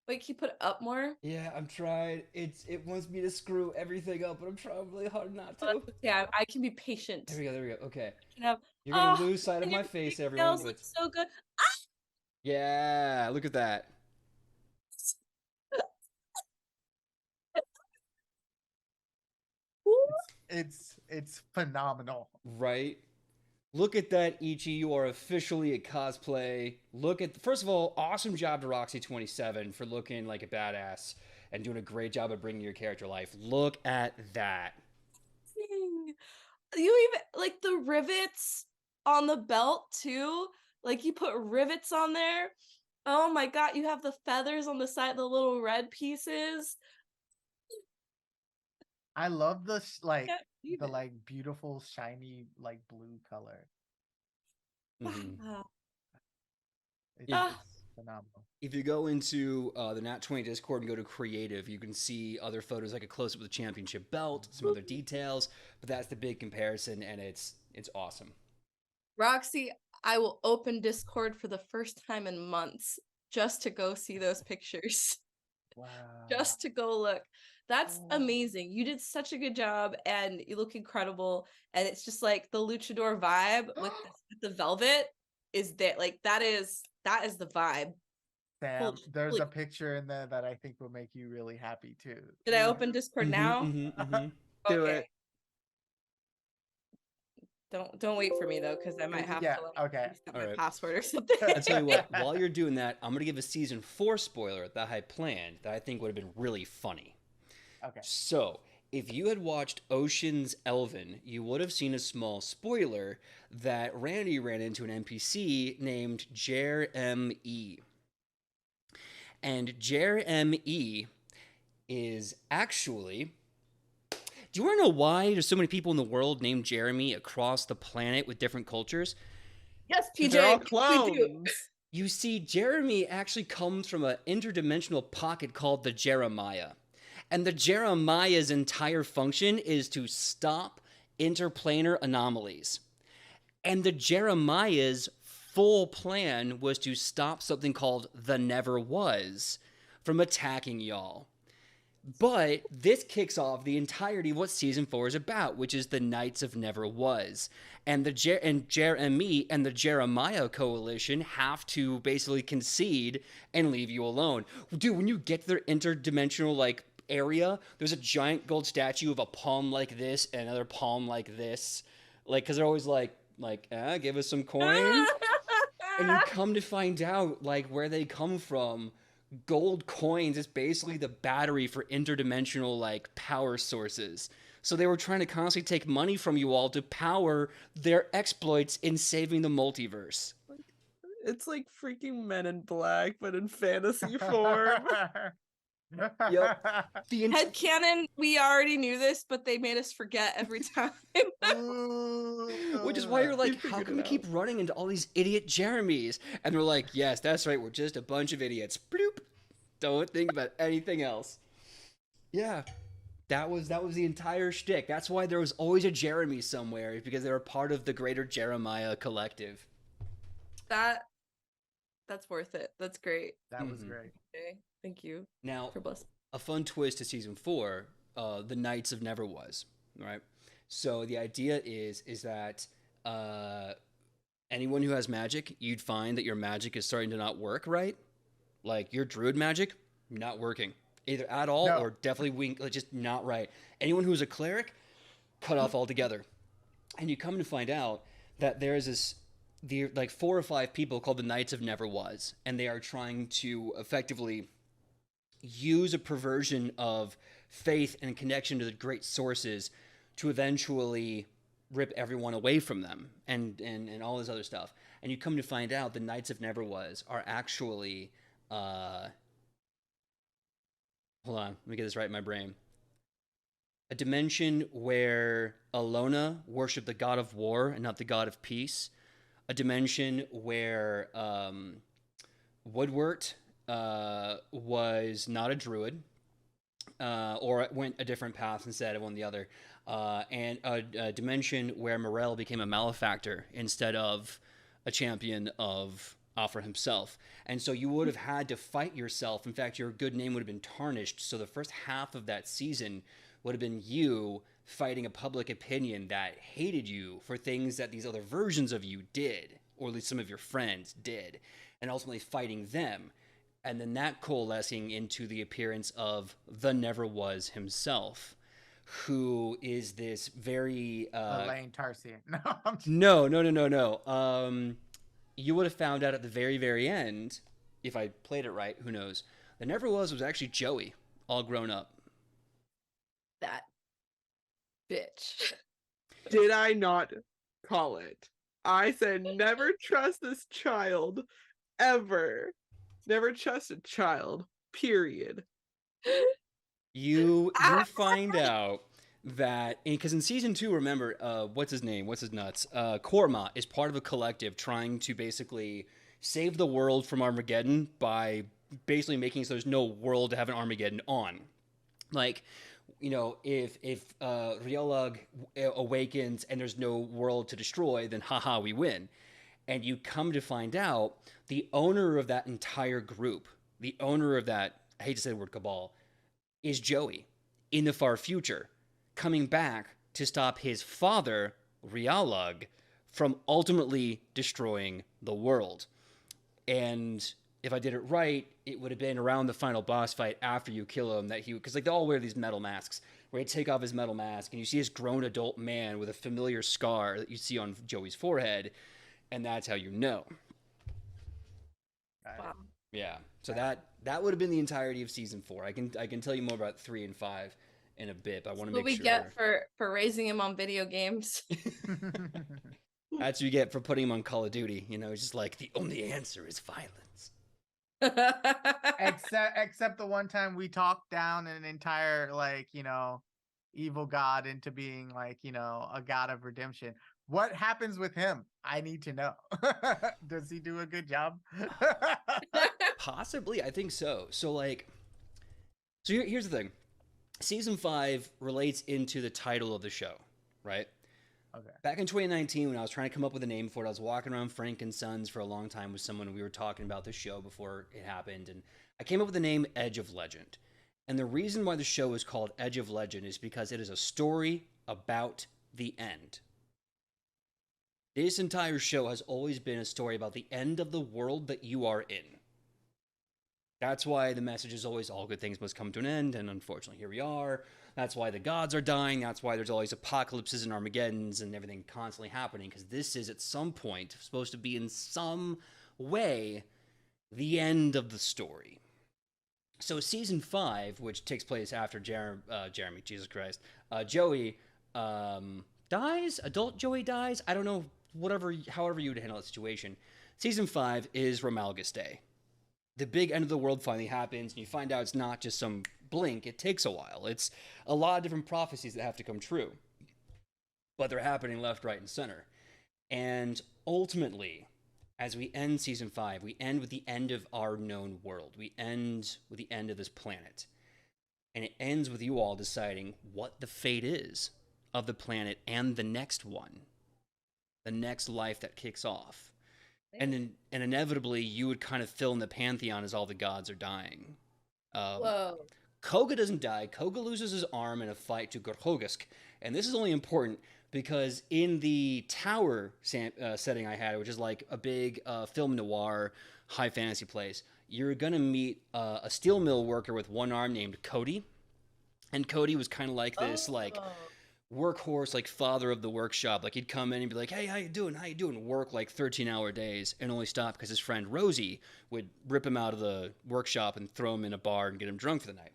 Wait, can you put it up more? yeah, I'm trying. It wants me to screw everything up, but I'm trying really hard not Oh, to. that's okay. I can be patient. There we go. Okay. You know, You're gonna oh, lose sight of and your my face, big everyone, nails but look so good. yeah, look at that. Ooh. It's phenomenal. Right? Look at that, Ichi. You are officially a cosplay. Look at, first of all, awesome job to Roxy27 for looking like a badass and doing a great job of bringing your character life. Look at that. Dang. You even like the rivets on the belt too. Like you put rivets on there. Oh my god, you have the feathers on the side, the little red pieces. I love the Can't believe the it. like beautiful shiny like blue color. Mhm. Wow. It's, If, Ah. it's phenomenal. if you go into the Nat20 Discord and go to creative, you can see other photos like a close up of the championship belt, some other details, but that's the big comparison, and it's awesome. Roxy, I will open Discord for the first time in months just to go see those pictures. Wow. Just to go look. That's Oh. amazing. You did such a good job and you look incredible. And it's just like the luchador vibe with the velvet is there. Like that is the vibe. Sam, there's holy- a picture in there that I think will make you really happy too. Did I open Discord now? Do Okay. it. Don't wait for me though, because I might have Yeah, to like okay. reset All my right. password or something. I'll tell you what, while you're doing that, I'm going to give a season 4 spoiler that I planned that I think would have been really funny. Okay. So, if you had watched Ocean's Elven, you would have seen a small spoiler that Randy ran into an NPC named Jer-M-E. And Jer-M-E is actually... Do you want to know why there's so many people in the world named Jeremy across the planet with different cultures? Yes, PJ. They're all we do. clones. You see, Jeremy actually comes from an interdimensional pocket called the Jeremiah. And the Jeremiah's entire function is to stop interplanar anomalies. And the Jeremiah's full plan was to stop something called the Never Was from attacking y'all. But this kicks off the entirety of what season 4 is about, which is the Knights of Never Was. And Jeremy and the Jeremiah coalition have to basically concede and leave you alone. Dude, when you get to their interdimensional like area, there's a giant gold statue of a palm like this and another palm like this. Like, because they're always like, give us some coin. And you come to find out, like, where they come from. Gold coins is basically the battery for interdimensional like power sources. So they were trying to constantly take money from you all to power their exploits in saving the multiverse. It's like freaking Men in Black, but in fantasy form. Yep. The Headcanon, we already knew this, but they made us forget every time. Which is why you're like, They how figured can we it keep running into all these idiot Jeremies? And they're like, yes, that's right, we're just a bunch of idiots. Bloop. Don't think about anything else. Yeah. That was the entire shtick. That's why there was always a Jeremy somewhere, because they were part of the greater Jeremiah collective. That's worth it. That's great. That was Mhm. great. Okay. Thank you Now, for blessing. a fun twist to season 4, the Knights of Never Was, right? So the idea is that anyone who has magic, you'd find that your magic is starting to not work right. Like your druid magic, not working. Either at all No. or definitely weak, like just not right. Anyone who's a cleric, cut off altogether. And you come to find out that there's like 4 or 5 people called the Knights of Never Was, and they are trying to effectively use a perversion of faith and connection to the great sources to eventually rip everyone away from them and all this other stuff. And you come to find out the Knights of Never Was are actually hold on, let me get this right in my brain. A dimension where Alona worshipped the god of war and not the god of peace. A dimension where Woodwort was not a druid, or went a different path instead of one the other, and a dimension where Morel became a malefactor instead of a champion of Alfra himself. And so you would have had to fight yourself. In fact, your good name would have been tarnished. So the first half of that season would have been you fighting a public opinion that hated you for things that these other versions of you did, or at least some of your friends did, and ultimately fighting them. And then that coalescing into the appearance of the Never Was himself, who is this very Elaine Tarsian. No, I'm just... no. You would have found out at the very, very end, if I played it right, who knows. The Never Was actually Joey, all grown up. That bitch. Did I not call it? I said never trust this child ever. Never trust a child. Period. You find out that because in season 2, remember, what's his name? What's his nuts? Korma is part of a collective trying to basically save the world from Armageddon by basically making so there's no world to have an Armageddon on. Like, you know, if Riolag awakens and there's no world to destroy, then haha, we win. And you come to find out the owner of that entire group, the owner of that, I hate to say the word cabal, is Joey in the far future, coming back to stop his father, Riolag, from ultimately destroying the world. And if I did it right, it would have been around the final boss fight after you kill him that he, because like they all wear these metal masks, where he take off his metal mask and you see his grown adult man with a familiar scar that you see on Joey's forehead, and that's how you know. Wow. Yeah. So that would have been the entirety of season 4. I can tell you more about 3 and 5 in a bit, but I want to make What we sure. get for raising him on video games. That's what you get for putting him on Call of Duty. You know, it's just like the only answer is violence. except the one time we talked down an entire, like, you know, evil god into being like, you know, a god of redemption. What happens with him? I need to know. Does he do a good job? Possibly, I think so. So like, here's the thing. Season 5 relates into the title of the show, right? Okay. Back in 2019, when I was trying to come up with a name for it, I was walking around Frank and Sons for a long time with someone, and we were talking about the show before it happened, and I came up with the name Edge of Legend. And the reason why the show is called Edge of Legend is because it is a story about the end. This entire show has always been a story about the end of the world that you are in. That's why the message is always all good things must come to an end, and unfortunately here we are. That's why the gods are dying. That's why there's always apocalypses and Armageddons and everything constantly happening, because this is at some point supposed to be in some way the end of the story. So season 5, which takes place after Jeremy, Jesus Christ, Joey dies, adult Joey dies, I don't know, however you would handle that situation. Season 5 is Romalgus Day. The big end of the world finally happens, and you find out it's not just some blink. It takes a while. It's a lot of different prophecies that have to come true. But they're happening left, right, and center. And ultimately, as we end season 5, we end with the end of our known world. We end with the end of this planet. And it ends with you all deciding what the fate is of the planet and the next one. The next life that kicks off. And inevitably, you would kind of fill in the pantheon as all the gods are dying. Whoa. Koga doesn't die. Koga loses his arm in a fight to Gorhogisk. And this is only important because in the tower setting I had, which is like a big film noir, high fantasy place, you're going to meet a steel mill worker with one arm named Cody. And Cody was kind of like this, workhorse, like father of the workshop. Like he'd come in and be like, hey, how you doing? Work like 13-hour days and only stop because his friend Rosie would rip him out of the workshop and throw him in a bar and get him drunk for the night.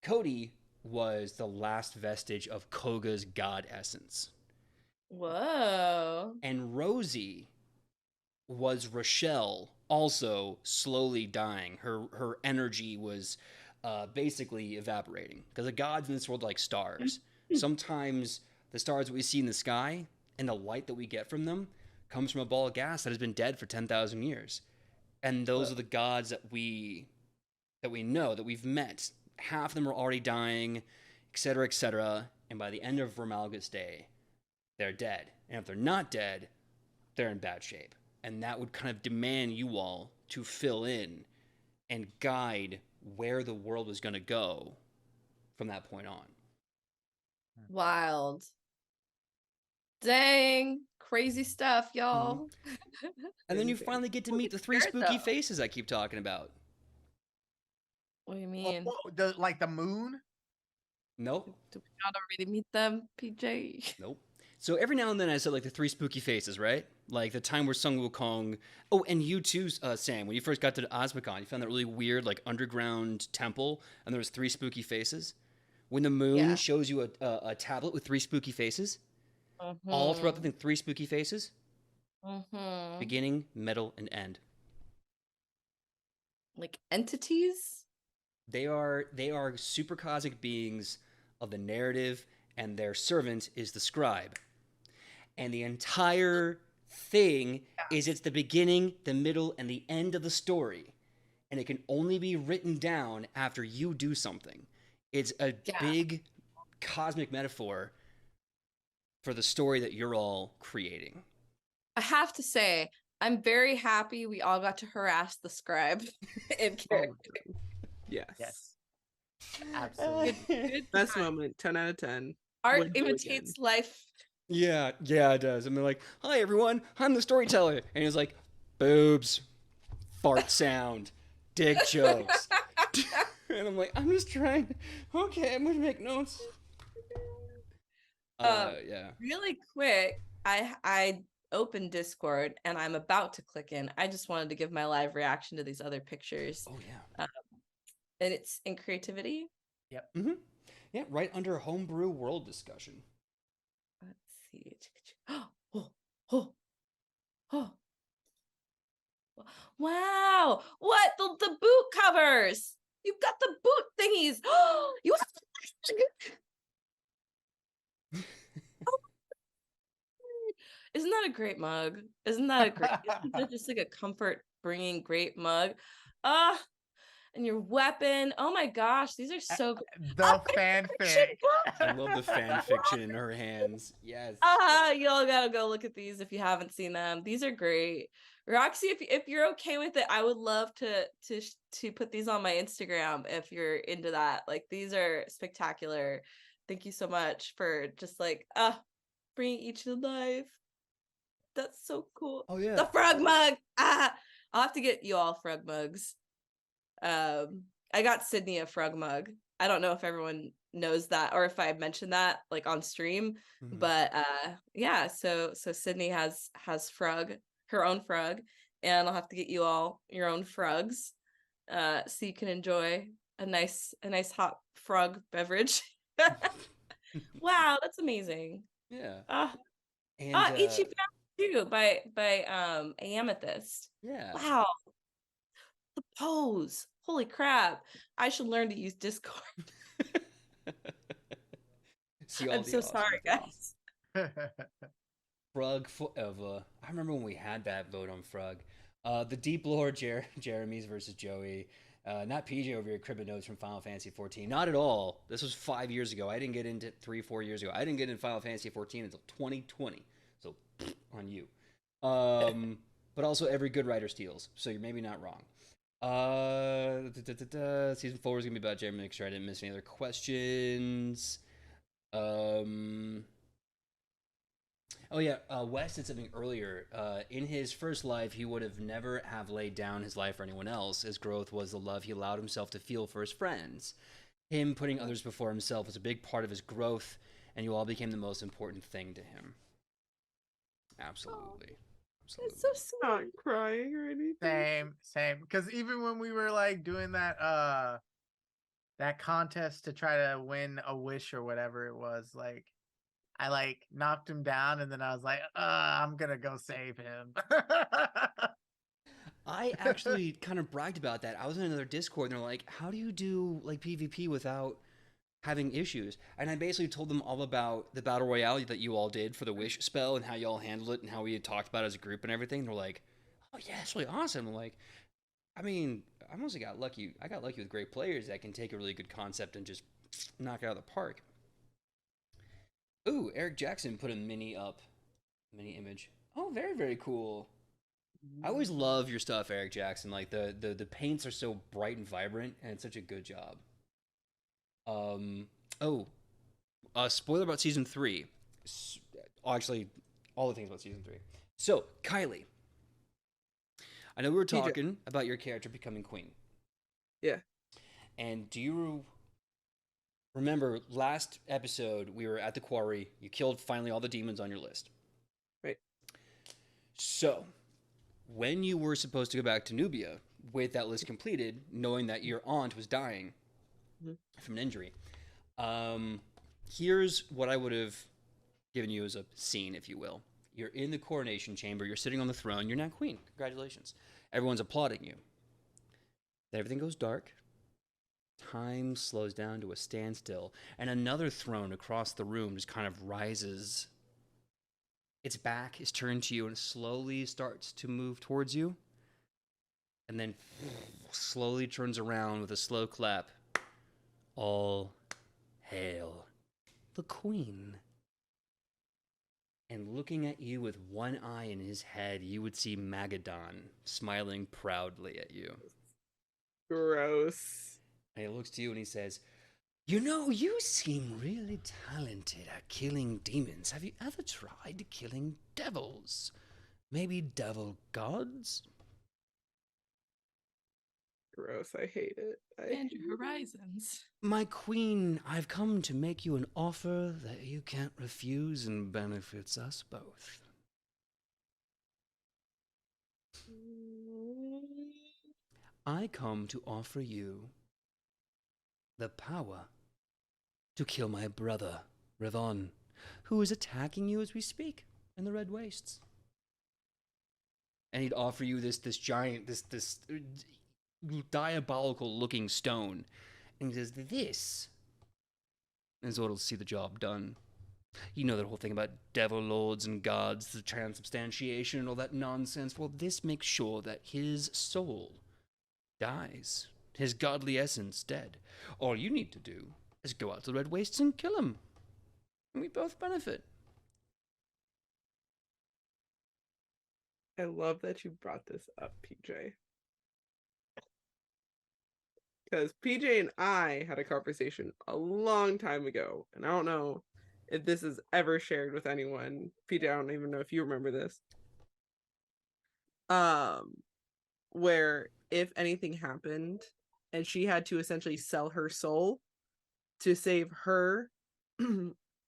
Cody was the last vestige of Koga's god essence. Whoa. And Rosie was Rochelle, also slowly dying. Her energy was basically evaporating. Because the gods in this world are like stars. Sometimes the stars that we see in the sky and the light that we get from them comes from a ball of gas that has been dead for 10,000 years. And those are the gods that we know, that we've met. Half of them are already dying, etc., etc. And by the end of Romalga's day, they're dead. And if they're not dead, they're in bad shape. And that would kind of demand you all to fill in and guide where the world was going to go from that point on. Wild. Dang. Crazy stuff, y'all. And then you Crazy. finally get to We'll meet be the 3 scared, spooky though. faces I keep talking about. What do you Oh, mean? like the moon? Nope. Do we not already meet them, PJ? Nope. So every now and then I said like the 3 spooky faces, right? Like the time where Sun Wukong. Oh, and you too, Sam. When you first got to Ozmicon, you found that really weird like underground temple, and there was 3 spooky faces. When the moon Yeah. shows you a tablet with 3 spooky faces, all throughout the thing, 3 spooky faces, beginning, middle, and end. Like entities? They are super cosmic beings of the narrative, and their servant is the scribe. And the entire thing is it's the beginning, the middle, and the end of the story. And it can only be written down after you do something. It's a big cosmic metaphor for the story that you're all creating. I have to say, I'm very happy we all got to harass the scribe in character. Yes. Yes. Absolutely. Good Best time. moment. 10 out of 10. Art Would do imitates again. life. Yeah, it does. And they're like, "Hi everyone, I'm the storyteller," and he's like, "Boobs, fart sound, dick jokes," and I'm like, "I'm just trying. Okay, I'm gonna make notes." Yeah. Really quick, I opened Discord and I'm about to click in. I just wanted to give my live reaction to these other pictures. Oh yeah. And it's in creativity. Mm-hmm. Yeah, right under homebrew world discussion. Let's see. Oh. Wow. What? The boot covers. You've got the boot thingies. You Isn't that a great mug? Isn't that just like a comfort bringing great mug? And your weapon. Oh my gosh, these are so good. The fanfic. I love the fan fiction in her hands. Yes. Y'all gotta go look at these if you haven't seen them. These are great. Roxy, if you're okay with it, I would love to put these on my Instagram if you're into that. Like these are spectacular. Thank you so much for just like bringing each to life. That's so cool. Oh yeah. The frog mug. I'll have to get you all frog mugs. I got Sydney a frog mug. I don't know if everyone knows that or if I mentioned that like on stream, but yeah, so Sydney has frog, her own frog, and I'll have to get you all your own frogs so you can enjoy a nice hot frog beverage. Wow, that's amazing. Yeah. Ichi too by Amethyst. Yeah. Wow. The pose. Holy crap. I should learn to use Discord. See all I'm the so awesome sorry, things. guys. Frog forever. I remember when we had that vote on Frog. The Deep Lore Jeremy's versus Joey. Not PJ over here cribbing notes from Final Fantasy 14. Not at all. This was 5 years ago. I didn't get into 4 years ago. I didn't get into Final Fantasy 14 until 2020. So on you. But also every good writer steals. So you're maybe not wrong. Season 4 is gonna be about Jeremy. Make sure I didn't miss any other questions. Oh yeah, Wes said something earlier. In his first life, he would have never have laid down his life for anyone else. His growth was the love he allowed himself to feel for his friends. Him putting others before himself was a big part of his growth, and you all became the most important thing to him. Absolutely. It's so sweet. Not crying or anything. Same. Because even when we were like doing that contest to try to win a wish or whatever it was, like I like knocked him down and then I was like, I'm gonna go save him. I actually kind of bragged about that. I was in another Discord, and they're like, "How do you do like PvP without having issues?" And I basically told them all about the battle royale that you all did for the Wish spell and how you all handled it and how we had talked about it as a group and everything. They're like, "Oh yeah, it's really awesome." I'm like, I mean, I mostly got lucky. I got lucky with great players that can take a really good concept and just knock it out of the park. Ooh, Eric Jackson put a mini up, mini image. Oh, very very cool. I always love your stuff, Eric Jackson. Like the paints are so bright and vibrant, and it's such a good job. Um. Oh, spoiler about season three. Actually, all the things about season three. So, Kylie, I know we were TJ. talking about your character becoming queen. Yeah. And do you remember last episode we were at the quarry? You killed finally all the demons on your list. Right. So, when you were supposed to go back to Nubia with that list completed, knowing that your aunt was dying from an injury, here's what I would have given you as a scene, if you will. You're in the coronation chamber. You're sitting on the throne. You're now queen. Congratulations. Everyone's applauding you. Then everything goes dark. Time slows down to a standstill, and another throne across the room just kind of rises. Its back is turned to you and slowly starts to move towards you, and then slowly turns around with a slow clap. All hail the queen. And looking at you with one eye in his head, you would see Magadon smiling proudly at you. Gross. And he looks to you and he says, "You know, you seem really talented at killing demons. Have you ever tried killing devils? Maybe devil gods?" Gross. I hate it. Expand your horizons. "My queen, I've come to make you an offer that you can't refuse and benefits us both." "I come to offer you the power to kill my brother, Revon, who is attacking you as we speak in the Red Wastes." And he'd offer you this giant, this diabolical looking stone. And he says, "This is what'll see the job done. You know that whole thing about devil lords and gods, the transubstantiation and all that nonsense. Well, this makes sure that his soul dies, his godly essence dead. All you need to do is go out to the Red Wastes and kill him. And we both benefit." I love that you brought this up, PJ. Because PJ and I had a conversation a long time ago, and I don't know if this is ever shared with anyone. PJ, I don't even know if you remember this. Where if anything happened and she had to essentially sell her soul to save her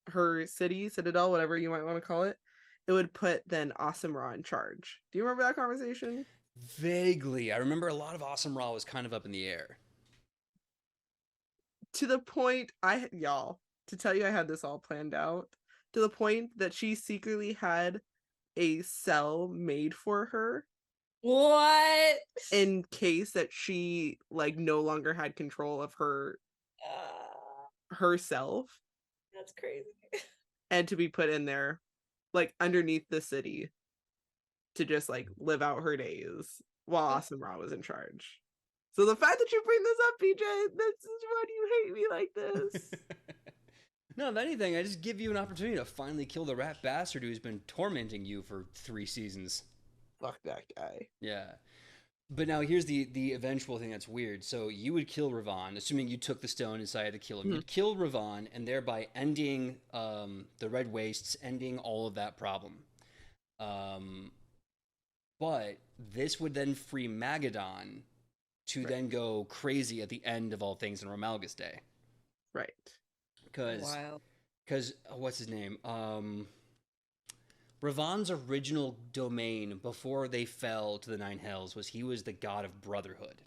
her citadel, whatever you might want to call it, it would put then Awesome Raw in charge. Do you remember that conversation? Vaguely. I remember a lot of Awesome Raw was kind of up in the air. To the point y'all, to tell you I had this all planned out, to the point that she secretly had a cell made for her What? in case that she like no longer had control of herself, That's crazy. and to be put in there like underneath the city to just like live out her days while Awesome Raw was in charge. So the fact that you bring this up, PJ, this is why do you hate me like this? No, if anything, I just give you an opportunity to finally kill the rat bastard who's been tormenting you for 3 seasons. Fuck that guy. Yeah. But now here's the eventual thing that's weird. So you would kill Revon, assuming you took the stone and decided to kill him. You'd kill Revon and thereby ending the Red Wastes, ending all of that problem. But this would then free Magadon to then go crazy at the end of all things in Romalgus Day. Right. Because Wild. what's his name? Revon's original domain before they fell to the Nine Hells was he was the god of brotherhood.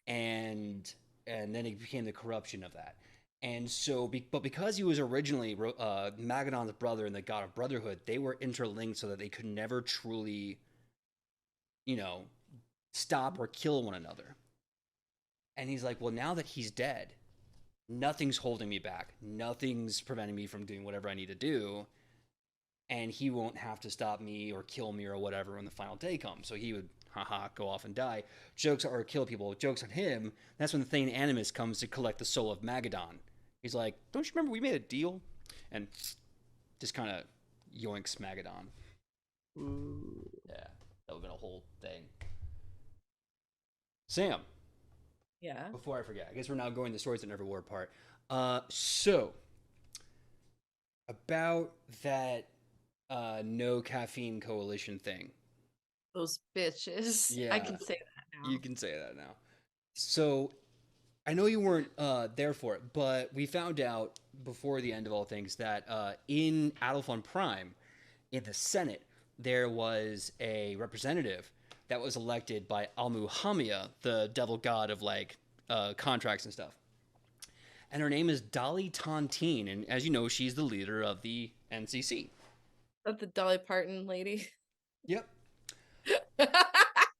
And then it became the corruption of that. And so, but because he was originally Magadon's brother and the god of brotherhood, they were interlinked so that they could never truly, stop or kill one another. And he's like, well, now that he's dead, nothing's holding me back. Nothing's preventing me from doing whatever I need to do. And he won't have to stop me or kill me or whatever when the final day comes. So he would, go off and die. Jokes or kill people. Jokes on him. That's when the Thane Animus comes to collect the soul of Magaddon. He's like, don't you remember we made a deal? And just kind of yoinks Magaddon. Ooh. Yeah, that would have been a whole thing. Sam, Yeah. before I forget, I guess we're now going to the stories that never wore apart. So, about that no caffeine coalition thing. Those bitches. Yeah. I can say that now. You can say that now. So, I know you weren't there for it, but we found out before the end of all things that in Adolphon Prime, in the Senate, there was a representative that was elected by Al-Muhammia, the devil god of like contracts and stuff. And her name is Dolly Tontine, and as you know, she's the leader of the NCC. Of the Dolly Parton lady. Yep.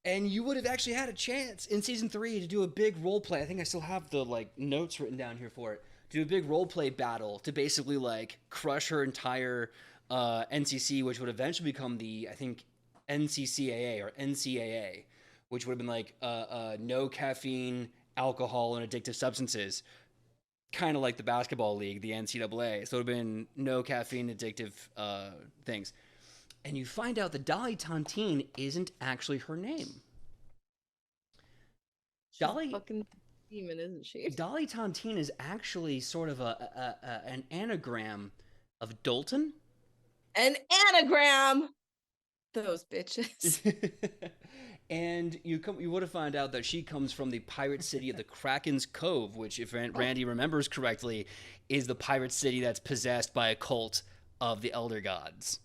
And you would have actually had a chance in season 3 to do a big role play. I think I still have the like notes written down here for it. Do a big role play battle to basically like crush her entire NCC, which would eventually become the, I think, NCCAA or NCAA, which would have been like no caffeine, alcohol, and addictive substances, kind of like the basketball league, the NCAA. So it would have been no caffeine, addictive things. And you find out that Dolly Tontine isn't actually her name. She's Dolly- a fucking demon, isn't she? Dolly Tontine is actually sort of an anagram of Dalton. An anagram. Those bitches. And you would have found out that she comes from the pirate city of the Kraken's Cove, which, if Randy remembers correctly, is the pirate city that's possessed by a cult of the Elder Gods.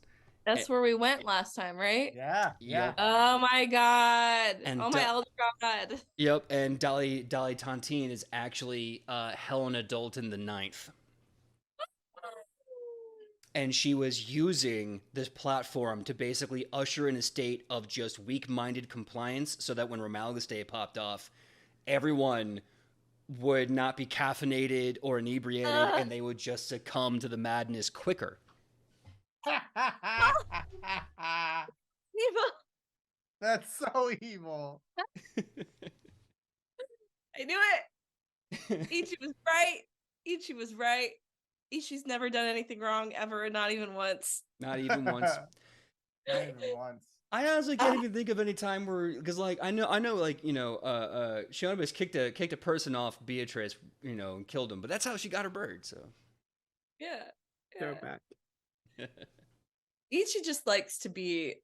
That's where we went last time, right? Yeah. Yep. Oh my god. And oh my elder god. Yep, and Dolly Tontine is actually Helena Dalton the Ninth. And she was using this platform to basically usher in a state of just weak-minded compliance so that when Romalgus Day popped off, everyone would not be caffeinated or inebriated and they would just succumb to the madness quicker. Evil. That's so evil. I knew it. Ichi was right. Ichi was right. Ichi's never done anything wrong ever, not even once. Not even once. Not even once. I honestly can't even think of any time where, because like I know, like Shionibus kicked a person off Beatrice, and killed him, but that's how she got her bird. So Yeah. Throwback. Ichi just likes to be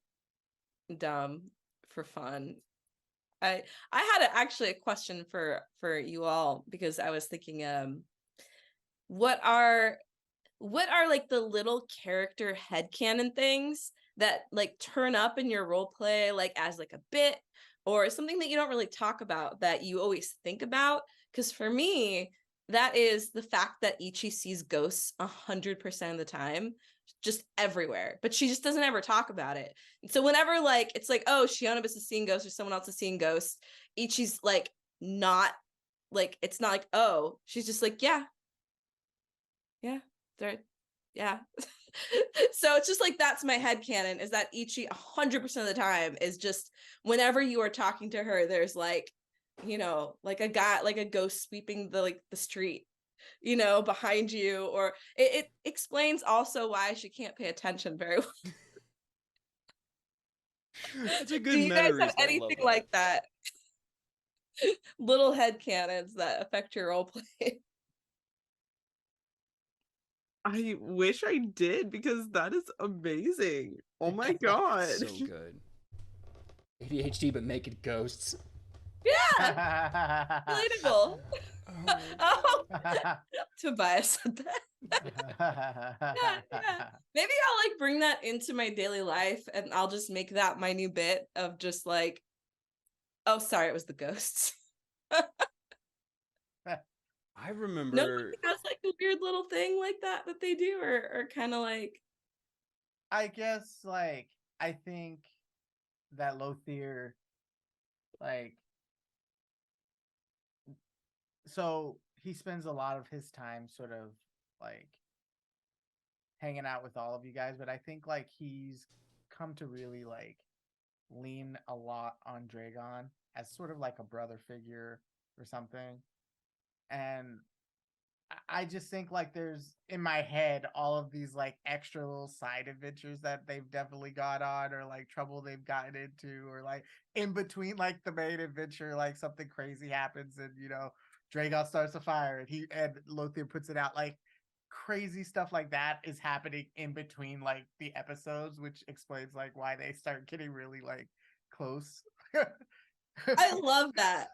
dumb for fun. I had actually a question for you all, because I was thinking, what are like the little character headcanon things that like turn up in your role play, like as like a bit or something that you don't really talk about that you always think about? Because for me, that is the fact that Ichi sees ghosts 100% of the time, just everywhere, but she just doesn't ever talk about it. And so whenever like it's like, oh, Shionibus is seeing ghosts or someone else is seeing ghosts, Ichi's like not like, it's not like, oh, she's just like, yeah, they're, yeah. So it's just like, that's my headcanon, is that Ichi 100% of the time is just, whenever you are talking to her, there's like, like a guy, like a ghost sweeping the street, behind you, or it explains also why she can't pay attention very well. That's a good Do you guys memory. have anything like that? Little headcanons that affect your role play? I wish I did, because that is amazing. Oh my god. So good. ADHD, but making ghosts. Yeah, relatable. Oh, Tobias said that. Yeah. Maybe I'll like bring that into my daily life, and I'll just make that my new bit of just like, oh, sorry, it was the ghosts. I remember. No one has like a weird little thing like that they do, or kind of like. I guess, like, I think that Lothier, like, so he spends a lot of his time sort of like hanging out with all of you guys, but I think like he's come to really like lean a lot on Dragon as sort of like a brother figure or something. And I just think like there's in my head all of these like extra little side adventures that they've definitely got on, or like trouble they've gotten into, or like in between like the main adventure, like something crazy happens and Dragon starts a fire and Lothier puts it out. Like crazy stuff like that is happening in between like the episodes, which explains like why they start getting really like close. I love that.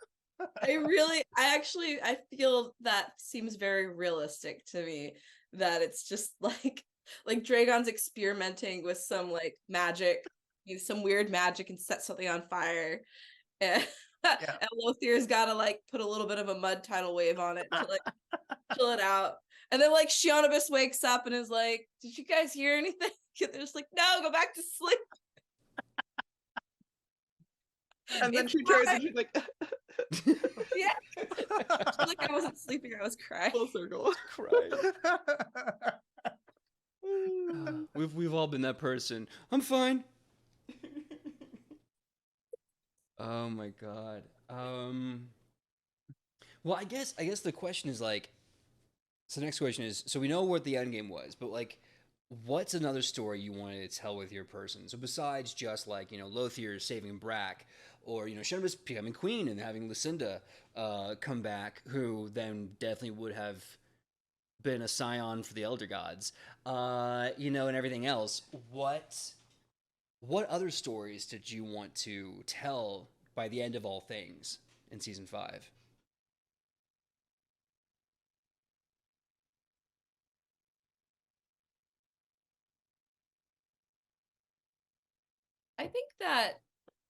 I feel that seems very realistic to me, that it's just like Dragon's experimenting with some like magic, some weird magic, and set something on fire. And, Yeah. and Lothier's gotta like put a little bit of a mud tidal wave on it to like chill it out. And then like Shionibus wakes up and is like, "Did you guys hear anything?" And they're just like, "No, go back to sleep." And then It's she turns fine. and she's like, Yeah. She's like, "I wasn't sleeping, I was crying." full circle. Crying. We've all been that person. I'm fine. Oh my god. Well, I guess the question is like, so the next question is, so we know what the end game was, but like, what's another story you wanted to tell with your person? So besides just like, Lothier saving Brack, or Shonibus becoming queen and having Lucinda come back, who then definitely would have been a scion for the Elder Gods, and everything else. What other stories did you want to tell by the end of all things in season 5? I think that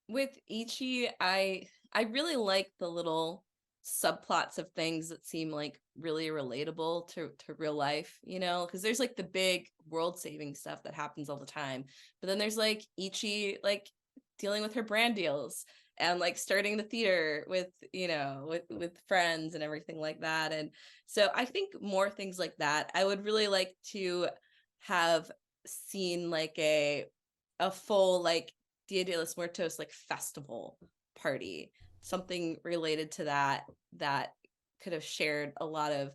with Ichi, I really like the little subplots of things that seem like really relatable to real life, because there's like the big world saving stuff that happens all the time, but then there's like Ichi like dealing with her brand deals and like starting the theater with with friends and everything like that. And so I think more things like that. I would really like to have seen like a full like Dia de los Muertos like festival party, something related to that could have shared a lot of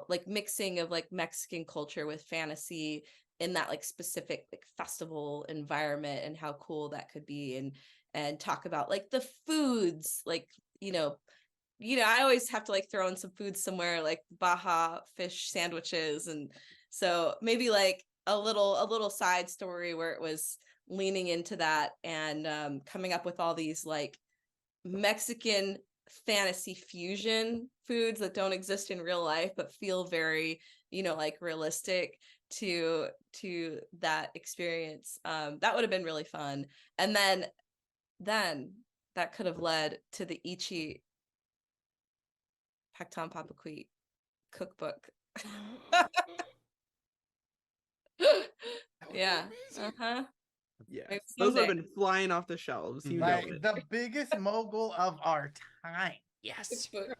like mixing of like Mexican culture with fantasy in that like specific like festival environment, and how cool that could be. And talk about like the foods, like I always have to like throw in some food somewhere, like Baja fish sandwiches. And so maybe like a little side story where it was leaning into that, and coming up with all these like Mexican fantasy fusion foods that don't exist in real life but feel very like realistic to that experience. That would have been really fun. And then that could have led to the Ichi Pacton Papaquit cookbook. Yeah. Uh-huh. Yes. Maybe Those have someday. been flying off the shelves. You know Like it. the biggest mogul of our time. Yes. Cookbook.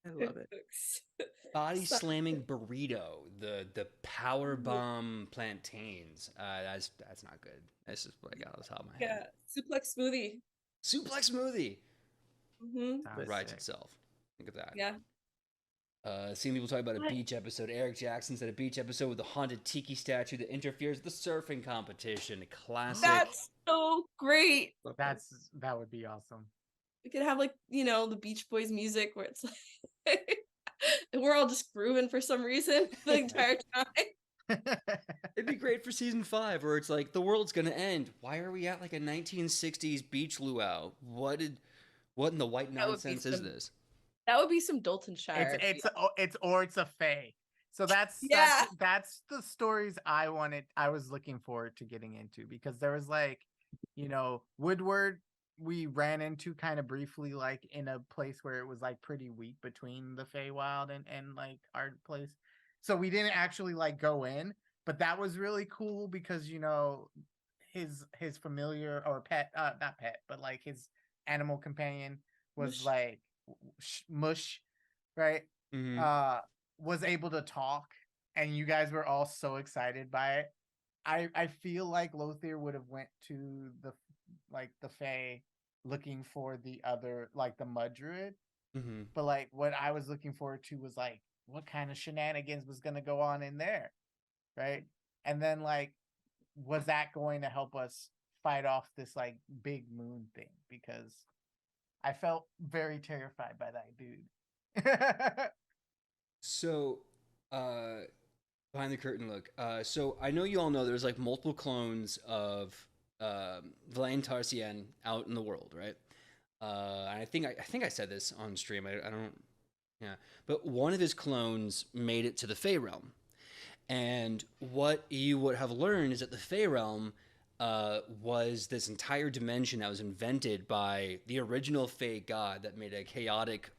I love it. Cookbooks. Body So- slamming burrito, the power bomb plantains. That's not good. That's just what I got on the top of my Yeah, head. suplex smoothie. Suplex smoothie Mm-hmm. Sounds rides sick. itself. Think of that. Yeah. Seeing people talk about a What? beach episode. Eric Jackson said a beach episode with a haunted tiki statue that interferes with the surfing competition. Classic. That's so great. Love that. That would be awesome. We could have like, the Beach Boys music where it's like and we're all just grooving for some reason the entire time. It'd be great for season 5, where it's like the world's gonna end. Why are we at like a 1960s beach luau? What in the white That would be nonsense is some- this? That would be some Daltonshire. it's a fae. So that's the stories I was looking forward to getting into, because there was like, Woodward we ran into kind of briefly, like in a place where it was like pretty weak between the Feywild and like our place. So we didn't actually like go in, but that was really cool because his familiar or pet, not pet, but like his animal companion was Mush. like Mush, right? Mhm. Was able to talk, and you guys were all so excited by it. I feel like Lothier would have went to the Fae looking for the other, like the Mud Druid, Mhm. but like what I was looking forward to was like what kind of shenanigans was gonna go on in there, right? And then like was that going to help us fight off this like big moon thing? Because I felt very terrified by that dude. So, behind the curtain look. So I know you all know there's like multiple clones of Valain Tarsien out in the world, right? And I think I said this on stream. I don't. Yeah, but one of his clones made it to the Fey realm, and what you would have learned is that the Fey realm was this entire dimension that was invented by the original Fey god that made a chaotic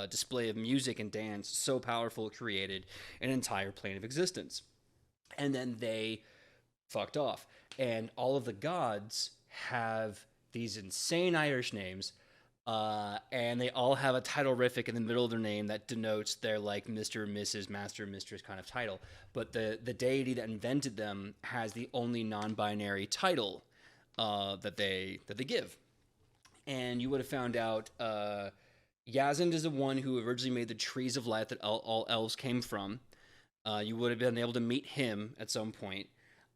display of music and dance so powerful it created an entire plane of existence. And then they fucked off. And all of the gods have these insane Irish names, and they all have a titlerific in the middle of their name that denotes their like Mr., Mrs., Master, Mistress kind of title. But the deity that invented them has the only non-binary title that they give. And you would have found out Yazend is the one who originally made the trees of life that all elves came from. You would have been able to meet him at some point.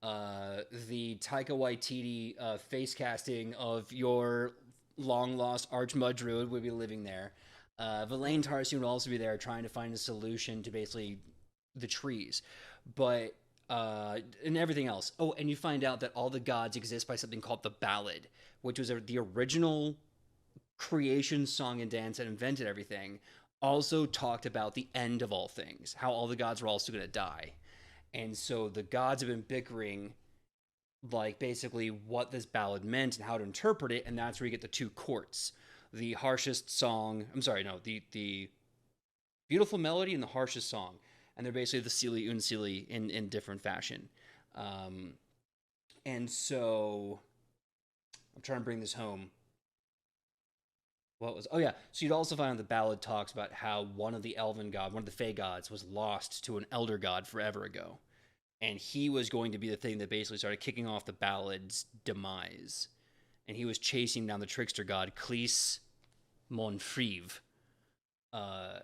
The Taika Waititi face casting of your long lost Archmud Druid would be living there. Valain Tarsien would also be there trying to find a solution to basically the trees. But and everything else. Oh, and you find out that all the gods exist by something called the Ballad, which was the original creation song and dance that invented everything. Also talked about the end of all things, how all the gods were also going to die. And so the gods have been bickering, like basically what this ballad meant and how to interpret it, and that's where you get the two courts. The harshest song, I'm sorry, no, the beautiful melody and the harshest song. And they're basically the Seelie Unsili in different fashion. Um, and so I'm trying to bring this home. What was? Oh yeah. So you'd also find the ballad talks about how one of the elven god, one of the Fey gods, was lost to an elder god forever ago, and he was going to be the thing that basically started kicking off the ballad's demise. And he was chasing down the trickster god Cleis Monfriv. Uh,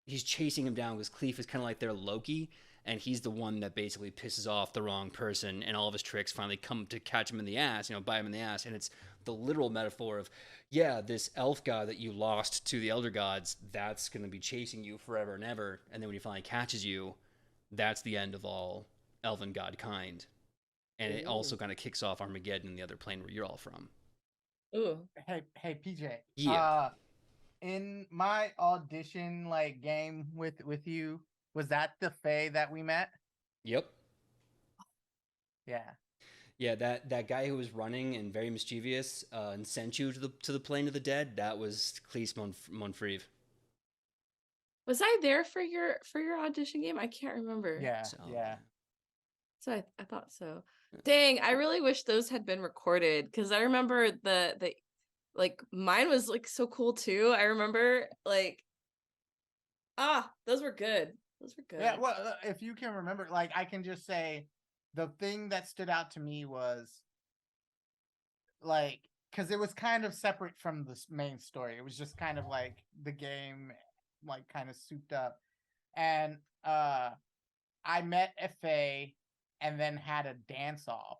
he's chasing him down because Cleef is kind of like their Loki, and he's the one that basically pisses off the wrong person, and all of his tricks finally come to catch him in the ass, bite him in the ass. And it's the literal metaphor of, yeah, this elf god that you lost to the elder gods, that's going to be chasing you forever and ever. And then when he finally catches you, that's the end of all elven god kind. And it also kind of kicks off Armageddon in the other plane where you're all from. Ooh. Hey PJ. Yeah. In my audition like game with you, was that the Fae that we met? Yep. Yeah. Yeah, that guy who was running and very mischievous and sent you to the plane of the dead, that was Cleis Monfriv. Was I there for your audition game? I can't remember. Yeah. So, Yeah. So I thought so. Dang, I really wish those had been recorded because I remember the like mine was like so cool too. I remember like those were good. Those were good. Yeah, well, if you can remember, like I can just say the thing that stood out to me was like because it was kind of separate from the main story. It was just kind of like the game, like kind of souped up. And I met a Fae and then had a dance off.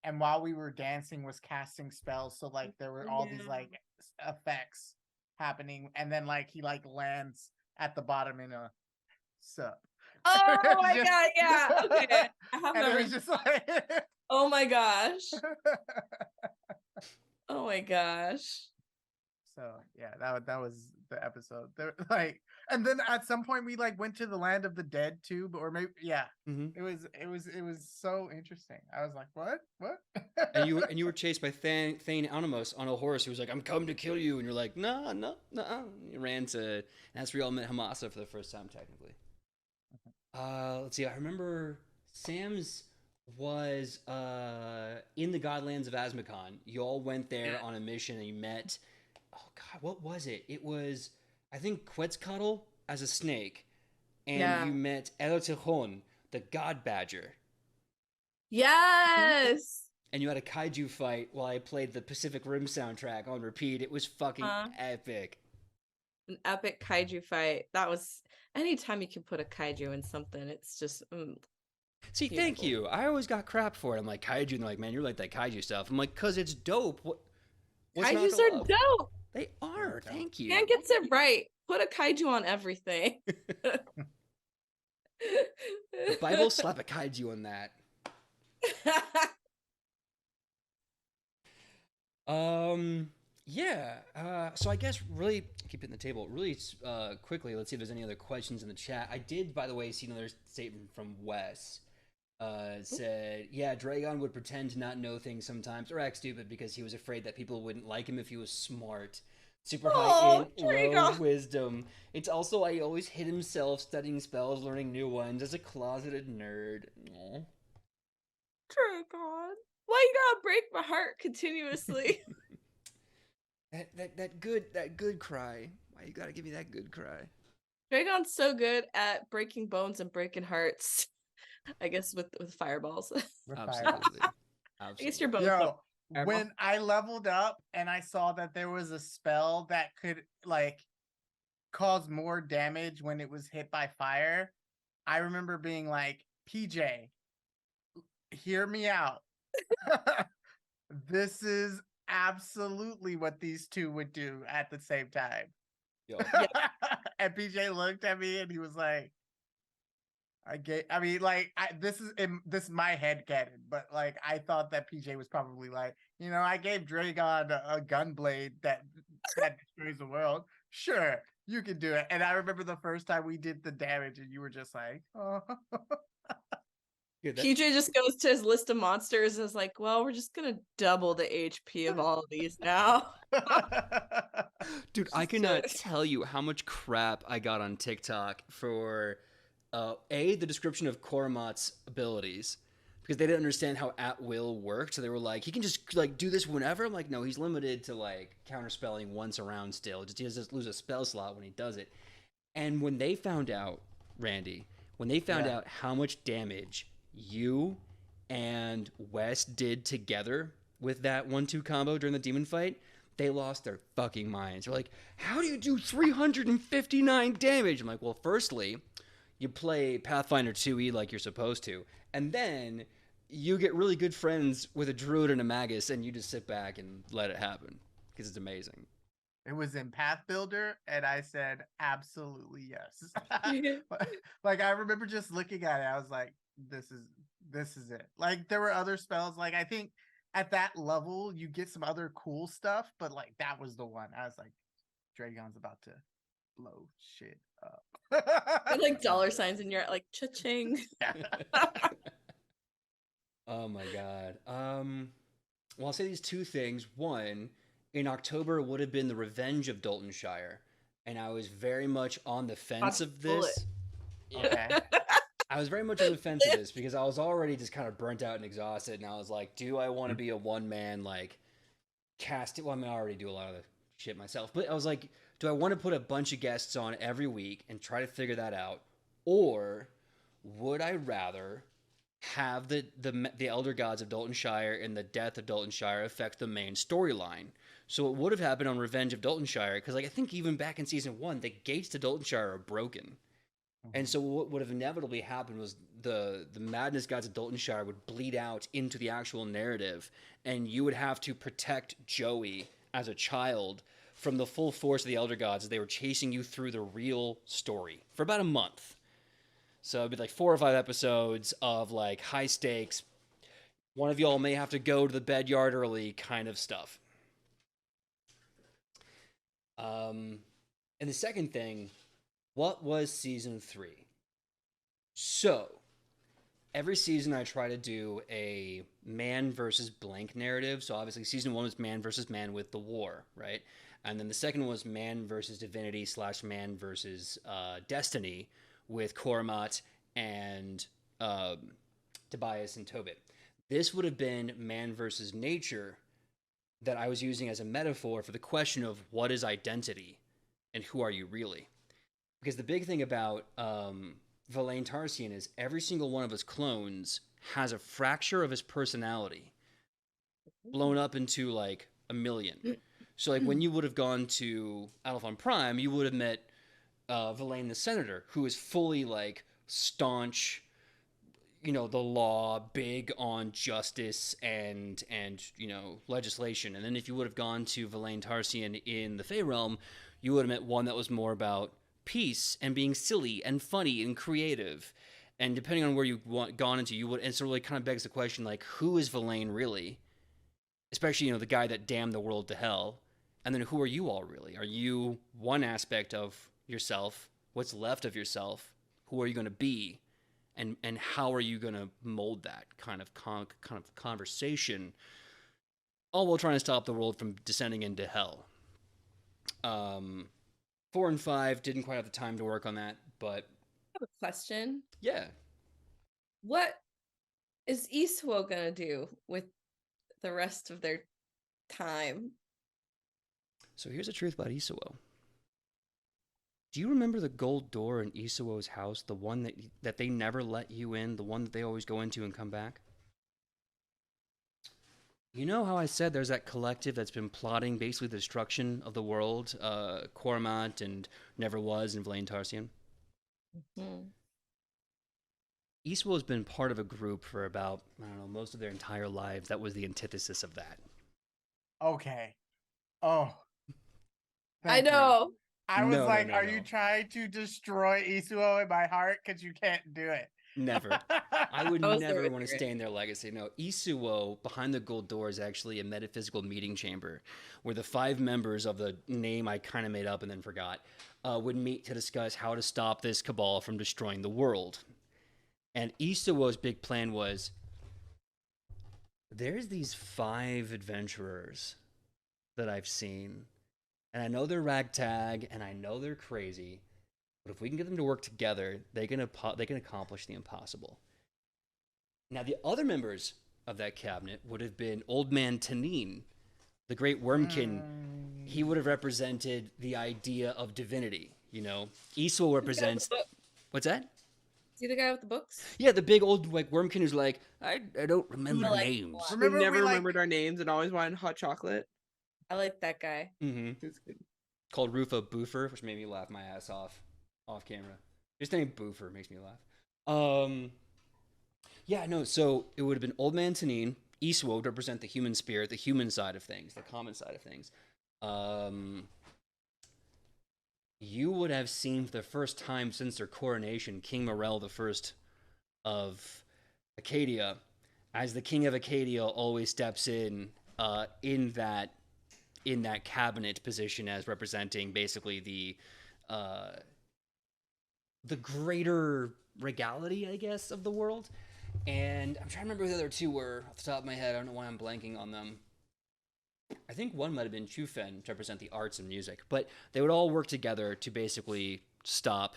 And while we were dancing, was casting spells. So like there were all these like effects happening, and then like he like lands at the bottom in a sup. Oh my Just- god, yeah. Okay. I have And it memories. was just like Oh my gosh. Oh my gosh. so yeah, that was the episode. There, like, and then at some point we like went to the land of the dead too, but or maybe yeah, Mhm. it was so interesting. I was like, what? And you were chased by Thane Animos on a horse who was like, "I'm coming to kill you," and you're like, "No, no, no." You ran to, and that's where you all met Hamasa for the first time, technically. Let's see. I remember Sam's was in the Godlands of Azmokan. You all went there on a mission and you met. Oh God, what was it? It was, I think, Quetzalcoatl as a snake, and Yeah. you met Elotijon, the God Badger, Yes. and you had a kaiju fight while I played the Pacific Rim soundtrack on repeat. It was fucking epic. An epic kaiju fight. That was anytime you can put a kaiju in something, it's just See, thank beautiful. you. I always got crap for it. I'm like, kaiju, and they're like, man, you're like that kaiju stuff. I'm like, cause it's dope. What's not Kaijus to are love? dope. They are. dope. Thank you. Man gets it right. Put a kaiju on everything. The Bible, slap a kaiju on that. Yeah. So I guess really keep hitting the table really quickly. Let's see if there's any other questions in the chat. I did, by the way, see another statement from Wes. Said, yeah, Dragon would pretend to not know things sometimes, or act stupid because he was afraid that people wouldn't like him if he was smart. Super high int, low Dragon. wisdom. It's also why he always hid himself studying spells, learning new ones as a closeted nerd. Aw. Dragon. Why you gotta break my heart continuously? That good cry. Why you gotta give me that good cry? Dragon's so good at breaking bones and breaking hearts. I guess with fireballs. With Absolutely. I guess your bones. Yo, don't fireball. when I leveled up and I saw that there was a spell that could like cause more damage when it was hit by fire, I remember being like, PJ, hear me out. This is absolutely what these two would do at the same time. Yo, And PJ looked at me and he was like, this is my head canon, but like I thought that PJ was probably like, I gave Dragon a gun blade that destroys the world. Sure, you can do it. And I remember the first time we did the damage, and you were just like, oh. yeah, that- PJ just goes to his list of monsters and is like, well, we're just gonna double the HP of all of these now. Dude, I Just cannot to- tell you how much crap I got on TikTok for the description of Kormat's abilities, because they didn't understand how at will worked. So they were like, he can just like do this whenever. I'm like, no, he's limited to like counterspelling once around still. Just he doesn't lose a spell slot when he does it. And when they found out, Randy, out how much damage you and Wes did together with that 1-2 combo during the demon fight, they lost their fucking minds. They're like, how do you do 359 damage? I'm like, well, firstly, you play Pathfinder 2e like you're supposed to, and then you get really good friends with a druid and a magus, and you just sit back and let it happen, because it's amazing. It was in Path Builder, and I said absolutely yes. Like I remember just looking at it, I was like, this is it. Like there were other spells, like I think at that level you get some other cool stuff, but like that was the one. I was like, Dragon's about to blow shit up. And, like dollar signs in your like cha-ching. Oh my god. Well, I'll say these two things. One, in October would have been the Revenge of Daltonshire, and I was very much on the fence of this. Okay. I was very much on the fence of this because I was already just kind of burnt out and exhausted, and I was like, do I want to be a one-man like cast it? Well, I mean, I already do a lot of the shit myself, but I was like, do I want to put a bunch of guests on every week and try to figure that out, or would I rather have the Elder Gods of Daltonshire and the death of Daltonshire affect the main storyline? So it would have happened on Revenge of Daltonshire, because like I think even back in season 1, the gates to Daltonshire are broken. And so what would have inevitably happened was the Madness Gods of Daltonshire would bleed out into the actual narrative, and you would have to protect Joey as a child from the full force of the Elder Gods as they were chasing you through the real story for about a month. So it'd be like 4 or 5 episodes of like high stakes, one of y'all may have to go to the bed yard early kind of stuff. And the second thing, what was season 3? So, every season I try to do a man versus blank narrative. So obviously season 1 was man versus man with the war, right? And then the second one was man versus divinity / man versus destiny with Kormat and Tobias and Tobit. This would have been man versus nature that I was using as a metaphor for the question of what is identity and who are you really? Because the big thing about Verlaine Tarsian is every single one of his clones has a fracture of his personality blown up into like a million. So like when you would have gone to Alphon Prime, you would have met Verlaine the Senator, who is fully like staunch, the law, big on justice and legislation. And then if you would have gone to Verlaine Tarsian in the Fey Realm, you would have met one that was more about peace and being silly and funny and creative. And depending on where you gone into, you would, and so it really kind of begs the question, like, who is Verlaine really? Especially, the guy that damned the world to hell. And then who are you all really? Are you one aspect of yourself? What's left of yourself? Who are you going to be? And how are you going to mold that kind of conversation, all while trying to stop the world from descending into hell? 4 and 5 didn't quite have the time to work on that, but I have a question. yeah. What is Isuo gonna do with the rest of their time? So here's the truth about Isuo. Do you remember the gold door in Isuo's house, the one that they never let you in, the one that they always go into and come back? You know how I said there's that collective that's been plotting basically the destruction of the world, Cormant and Never Was and Verlaine Tarsian? Mm-hmm. Isuo's been part of a group for about, I don't know, most of their entire lives. That was the antithesis of that. Okay. Oh. I Thank you. know. I was No, like, no, are no. you trying to destroy Isuo in my heart? Because you can't do it. Never. I would I was there never with want to you. stay in their legacy. No, Isuo, behind the gold door, is actually a metaphysical meeting chamber where the 5 members of the name I kind of made up and then forgot would meet to discuss how to stop this cabal from destroying the world. And Isuo's big plan was, there's these 5 adventurers that I've seen, and I know they're ragtag, and I know they're crazy, but if we can get them to work together, they can accomplish the impossible. Now, the other members of that cabinet would have been Old Man Tanin, the great Wormkin. He would have represented the idea of divinity. Isuo represents. What's that? See the guy with the books? Yeah, the big old like Wormkin who's like, I don't remember like, names. what? We never we, like- remembered our names and always wanted hot chocolate. I like that guy. Mm-hmm. It's good. Called Rufo Boofer, which made me laugh my ass off camera. Just the name Boofer makes me laugh. Yeah, no, so it would have been Old Man Tanin. Isuo would represent the human spirit, the human side of things, the common side of things. You would have seen for the first time since their coronation King Morel the First of Acadia, as the King of Acadia always steps in that cabinet position as representing basically the greater regality, I guess, of the world. And I'm trying to remember who the other 2 were off the top of my head. I don't know why I'm blanking on them. I think one might have been Chufen to represent the arts and music, but they would all work together to basically stop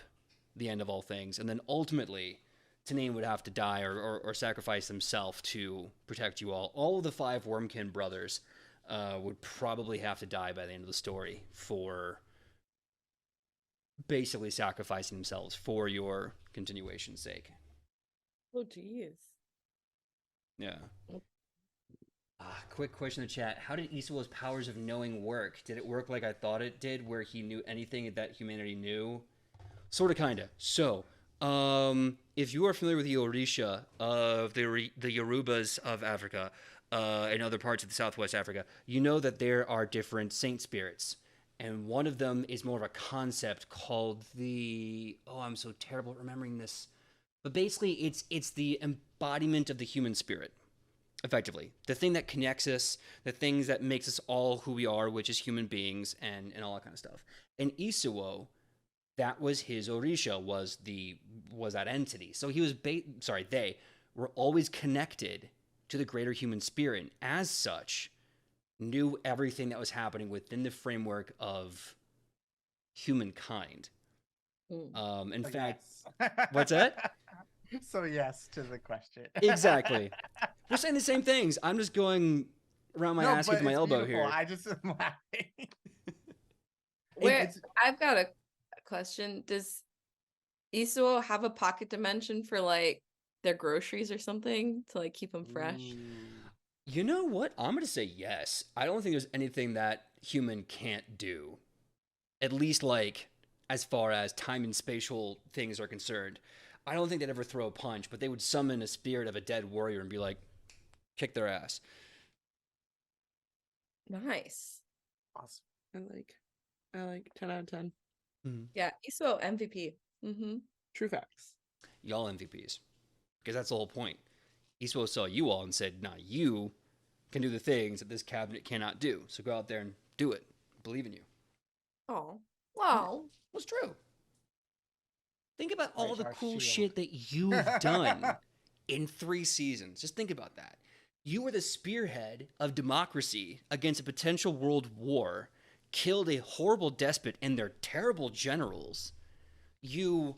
the end of all things. And then ultimately, Tanin would have to die or sacrifice himself to protect you all. All of the 5 Wormkin brothers would probably have to die by the end of the story for basically sacrificing themselves for your continuation's sake. Oh, jeez. Yeah. Quick question in the chat. How did Isuo's powers of knowing work? Did it work like I thought it did, where he knew anything that humanity knew? Sort of, kind of. So, if you are familiar with the Orisha of the Yorubas of Africa and other parts of the Southwest Africa, you know that there are different saint spirits. And one of them is more of a concept called I'm so terrible at remembering this. But basically, it's the embodiment of the human spirit, effectively. The thing that connects us, the things that makes us all who we are, which is human beings, and all that kind of stuff. And Isuo, that was his Orisha, was that entity. So he was, they were always connected to the greater human spirit, and as such, knew everything that was happening within the framework of humankind. In fact, Yes. what's that? So yes to the question. Exactly. We're saying the same things. I'm just going around my ass with my it's elbow beautiful. here. I just am laughing. Where It's I've got a question. Does Isuo have a pocket dimension for like their groceries or something to like keep them fresh? You know what? I'm going to say yes. I don't think there's anything that human can't do. At least, like, as far as time and spatial things are concerned. I don't think they'd ever throw a punch, but they would summon a spirit of a dead warrior and be like, kick their ass. Nice. awesome. I like 10 out of 10. Yeah, Isuo MVP. Mm-hmm. True facts. Y'all MVPs. Because that's the whole point. Isuo saw you all and said, nah, you can do the things that this cabinet cannot do. So go out there and do it. I believe in you. Oh, wow. Well, it's true. Think about all Where's the our cool shield? shit that you've done in 3 seasons. Just think about that. You were the spearhead of democracy against a potential world war, killed a horrible despot and their terrible generals. You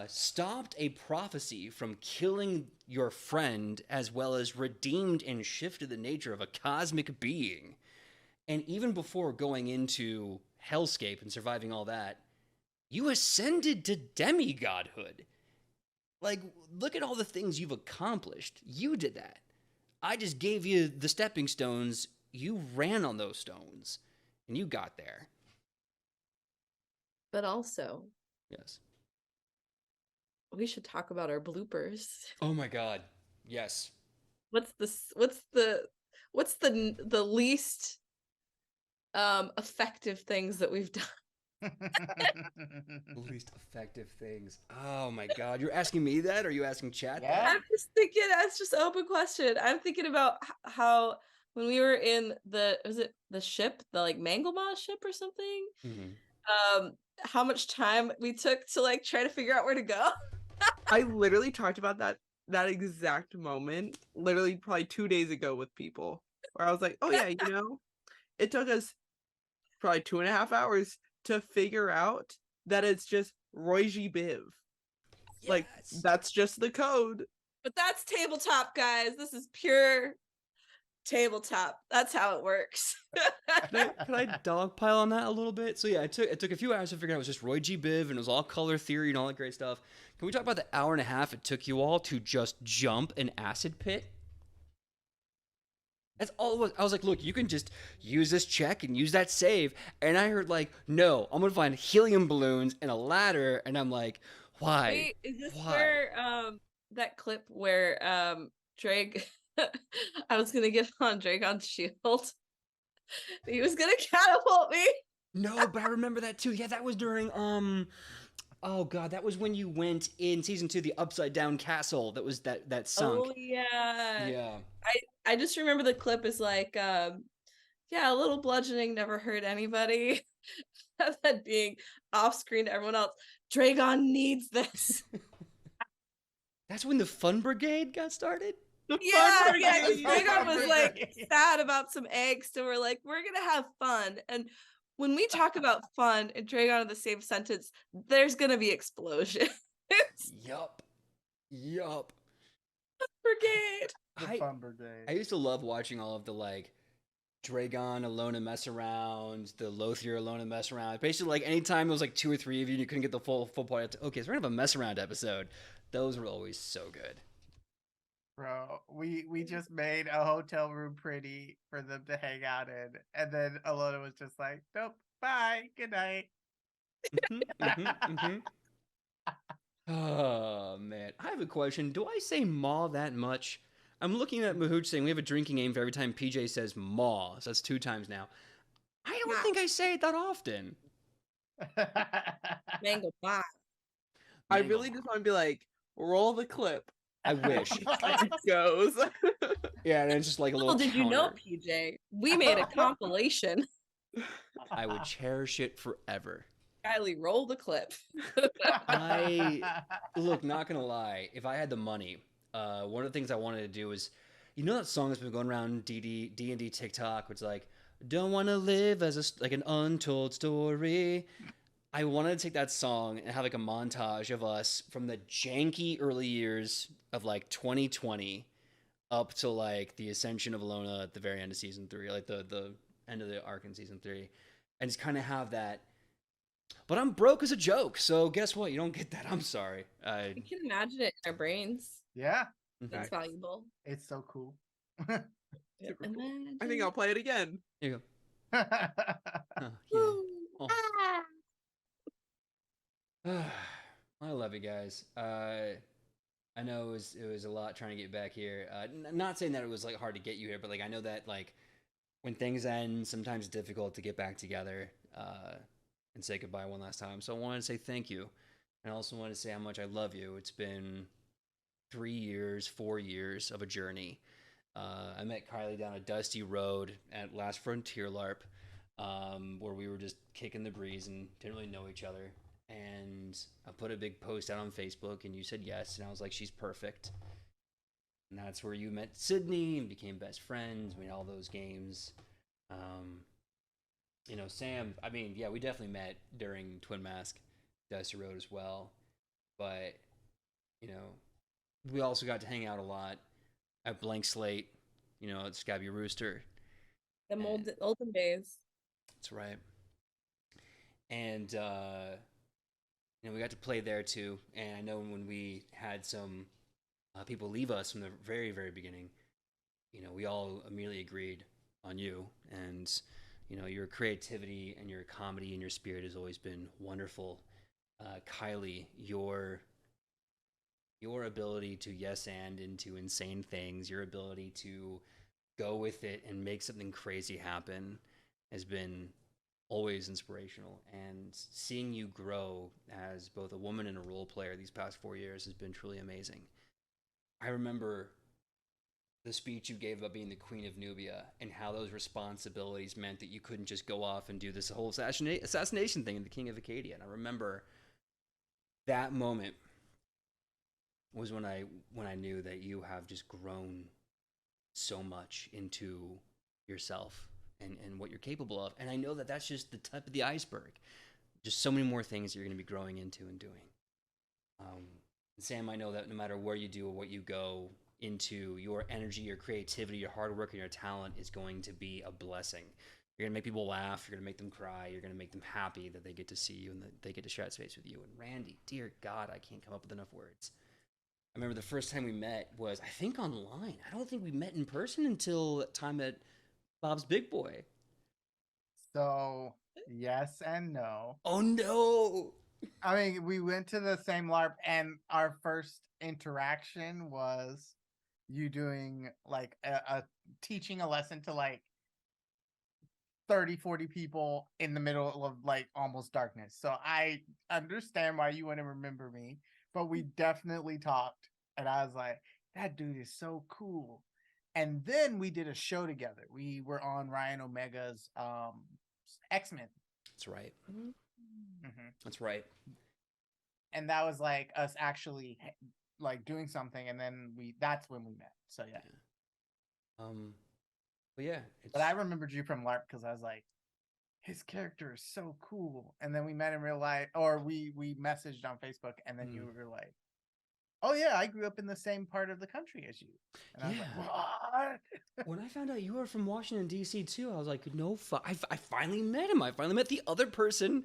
stopped a prophecy from killing your friend, as well as redeemed and shifted the nature of a cosmic being. And even before going into Hellscape and surviving all that, you ascended to demigodhood. Like, look at all the things you've accomplished. You did that. I just gave you the stepping stones. You ran on those stones, and you got there. But also, Yes. we should talk about our bloopers. Oh my God. Yes. What's the least effective things that we've done? Least effective things. Oh my God. You're asking me that? Or are you asking chat Yeah. that? I'm just thinking that's just an open question. I'm thinking about how when we were in was it the ship, the like Manglema ship or something? Mm-hmm. How much time we took to like try to figure out where to go. I literally talked about that exact moment literally probably 2 days ago with people where I was like, oh yeah, it took us probably 2.5 hours to figure out that it's just Roy G. Biv. Like, Yes. that's just the code. But that's tabletop, guys. This is pure tabletop. That's how it works. Can I dogpile on that a little bit? So yeah, it took a few hours to figure out it was just Roy G. Biv and it was all color theory and all that great stuff. Can we talk about the hour and a half it took you all to just jump an acid pit? That's all it was. I was like, look, you can just use this check and use that save. And I heard like, no, I'm gonna find helium balloons and a ladder. And I'm like, why? Wait, is this Why? where that clip where Drake I was gonna get on Dragon's shield. He was gonna catapult me. No, but I remember that too. Yeah, that was during oh god, that was when you went in season 2, the upside down castle that was that sunk. Oh yeah. Yeah. I just remember the clip is like yeah, a little bludgeoning never hurt anybody. And then being off screen to everyone else. Dragon needs this. That's when the Fun Brigade got started? The Yeah, fun yeah, brigade. because Dragon was like sad about some eggs, so we're like, we're gonna have fun. And when we talk about fun and Dragon in the same sentence, there's gonna be explosions. Yup. Brigade. The Fun Brigade. I used to love watching all of the like Dragon alone and mess around, the Lothier alone and mess around. Basically, like anytime it was like 2 or 3 of you and you couldn't get the full point. Okay, so we're gonna have a mess around episode. Those were always so good. Bro, we just made a hotel room pretty for them to hang out in, and then Alona was just like, "Nope, bye, good night." Oh man, I have a question. Do I say "maw" that much? I'm looking at Mahooch saying we have a drinking game for every time PJ says "maw," so that's 2 times now. I don't Yeah. think I say it that often. Mango pie. I Mango really maw. just want to be like, roll the clip. I wish. It goes. Yeah, and it's just like a little. Little did you know, counter. PJ, we made a compilation. I would cherish it forever. Kylie, roll the clip. Look, not gonna lie, if I had the money, one of the things I wanted to do is, you know that song that's been going around D&D TikTok, which is like, don't want to live as like an untold story. I wanted to take that song and have like a montage of us from the janky early years of like 2020 up to like the ascension of Alona at the very end of season 3, like the end of the arc in season 3, and just kind of have that. But I'm broke as a joke, so guess what? You don't get that. I'm sorry. We can imagine it in our brains. Yeah, That's valuable. it's so cool. Super cool. I think I'll play it again. Here you go. Oh, yeah. Oh. I love you guys. I know it was a lot trying to get back here. Not saying that it was like hard to get you here, but like I know that like when things end, sometimes it's difficult to get back together and say goodbye one last time. So I wanted to say thank you, and I also wanted to say how much I love you. It's been 3 years, 4 years of a journey. I met Kylie down a dusty road at Last Frontier LARP, where we were just kicking the breeze and didn't really know each other. And I put a big post out on Facebook, and you said yes, and I was like, she's perfect. And that's where you met Sydney and became best friends. We had all those games. Sam, I mean, yeah, we definitely met during Twin Mask Dusty Road as well. But, we also got to hang out a lot at Blank Slate, at Scabby Rooster. The olden days. That's right. And, we got to play there too. And I know when we had some people leave us from the very, very beginning, we all immediately agreed on you. And, your creativity and your comedy and your spirit has always been wonderful. Kylie, your ability to yes and into insane things, your ability to go with it and make something crazy happen has been always inspirational, and seeing you grow as both a woman and a role player these past 4 years has been truly amazing. I remember the speech you gave about being the Queen of Nubia and how those responsibilities meant that you couldn't just go off and do this whole assassination thing in the King of Acadia. And I remember that moment was when I knew that you have just grown so much into yourself and what you're capable of. And I know that that's just the tip of the iceberg. Just so many more things you're going to be growing into and doing. Sam, I know that no matter where you do or what you go into, your energy, your creativity, your hard work, and your talent is going to be a blessing. You're going to make people laugh. You're going to make them cry. You're going to make them happy that they get to see you and that they get to share space with you. And Randy, dear God, I can't come up with enough words. I remember the first time we met was, I think, online. I don't think we met in person until time at Bob's Big Boy. So, yes and no. Oh, no. I mean, we went to the same LARP, and our first interaction was you doing like a teaching a lesson to like 30-40 people in the middle of like almost darkness. So I understand why you wouldn't remember me, but we definitely talked, and I was like, that dude is so cool. And then we did a show together. We were on Ryan Omega's X-Men. That's right. Mm-hmm. That's right. And that was like us actually like doing something, and then that's when we met. So yeah. But yeah. But I remembered you from LARP because I was like, his character is so cool. And then we met in real life, or we messaged on Facebook, and then you were like, oh yeah, I grew up in the same part of the country as you. And I was like, what? When I found out you were from Washington, D.C. too, I was like, no, I finally met him. I finally met the other person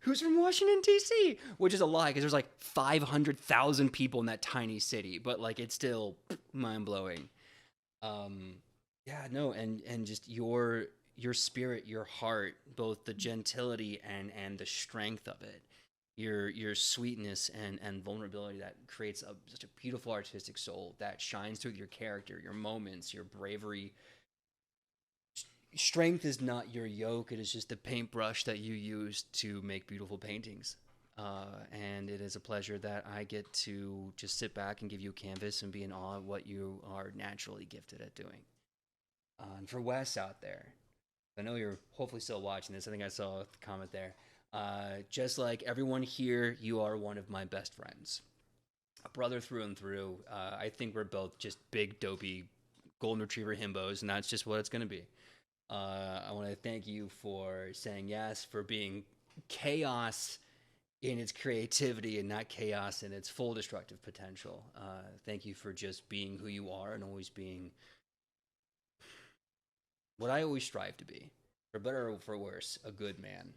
who's from Washington, D.C., which is a lie because there's like 500,000 people in that tiny city, but like it's still mind-blowing. Yeah, no, and just your spirit, your heart, both the gentility and the strength of it, your sweetness and vulnerability that creates such a beautiful artistic soul that shines through your character, your moments, your bravery. Strength is not your yoke. It is just the paintbrush that you use to make beautiful paintings. And it is a pleasure that I get to just sit back and give you a canvas and be in awe of what you are naturally gifted at doing. And for Wes out there, I know you're hopefully still watching this. I think I saw a comment there. Just like everyone here, you are one of my best friends. A brother through and through. I think we're both just big, dopey, golden retriever himbos, and that's just what it's going to be. I want to thank you for saying yes, for being chaos in its creativity and not chaos and its full destructive potential. Thank you for just being who you are and always being what I always strive to be, for better or for worse, a good man.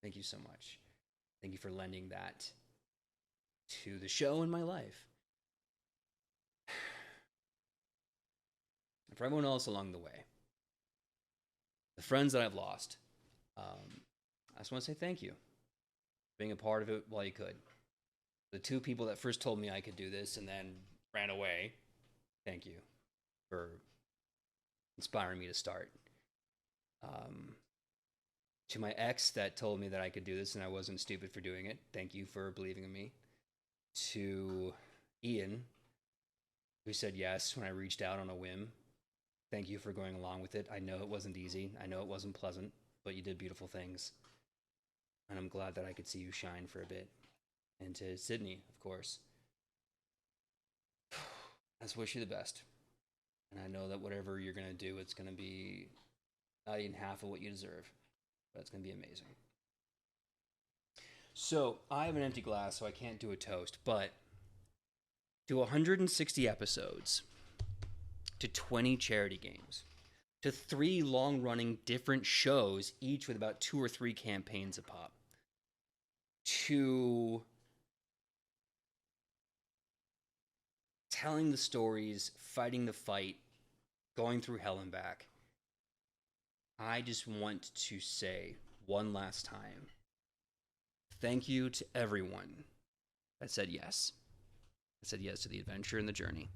Thank you so much. Thank you for lending that to the show in my life. And for everyone else along the way, the friends that I've lost, I just want to say thank you for being a part of it while you could. The two people that first told me I could do this and then ran away, thank you for inspiring me to start. To my ex that told me that I could do this and I wasn't stupid for doing it, thank you for believing in me. To Ian, who said yes when I reached out on a whim, thank you for going along with it. I know it wasn't easy. I know it wasn't pleasant, but you did beautiful things. And I'm glad that I could see you shine for a bit. And to Sydney, of course, I just wish you the best. And I know that whatever you're going to do, it's going to be not even half of what you deserve, but it's going to be amazing. So I have an empty glass, so I can't do a toast, but to 160 episodes, to 20 charity games, to 3 long-running different shows, each with about 2 or 3 campaigns a pop, to telling the stories, fighting the fight, going through hell and back. I just want to say one last time, thank you to everyone that said yes. That said yes to the adventure and the journey.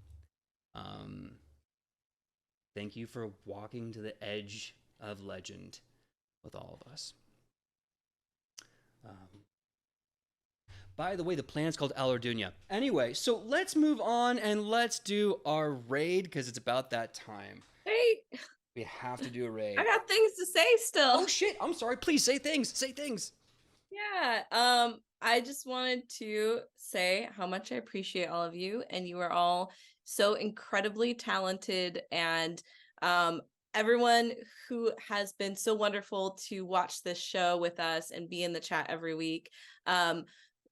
Thank you for walking to the edge of legend with all of us. By the way, the planet's called Alardunia. Anyway, so let's move on and let's do our raid because it's about that time. Hey, We have to do a raid. I got things to say still. Oh shit! I'm sorry. Please say things. Say things. Yeah. I just wanted to say how much I appreciate all of you, and you are all so incredibly talented, and everyone who has been so wonderful to watch this show with us and be in the chat every week.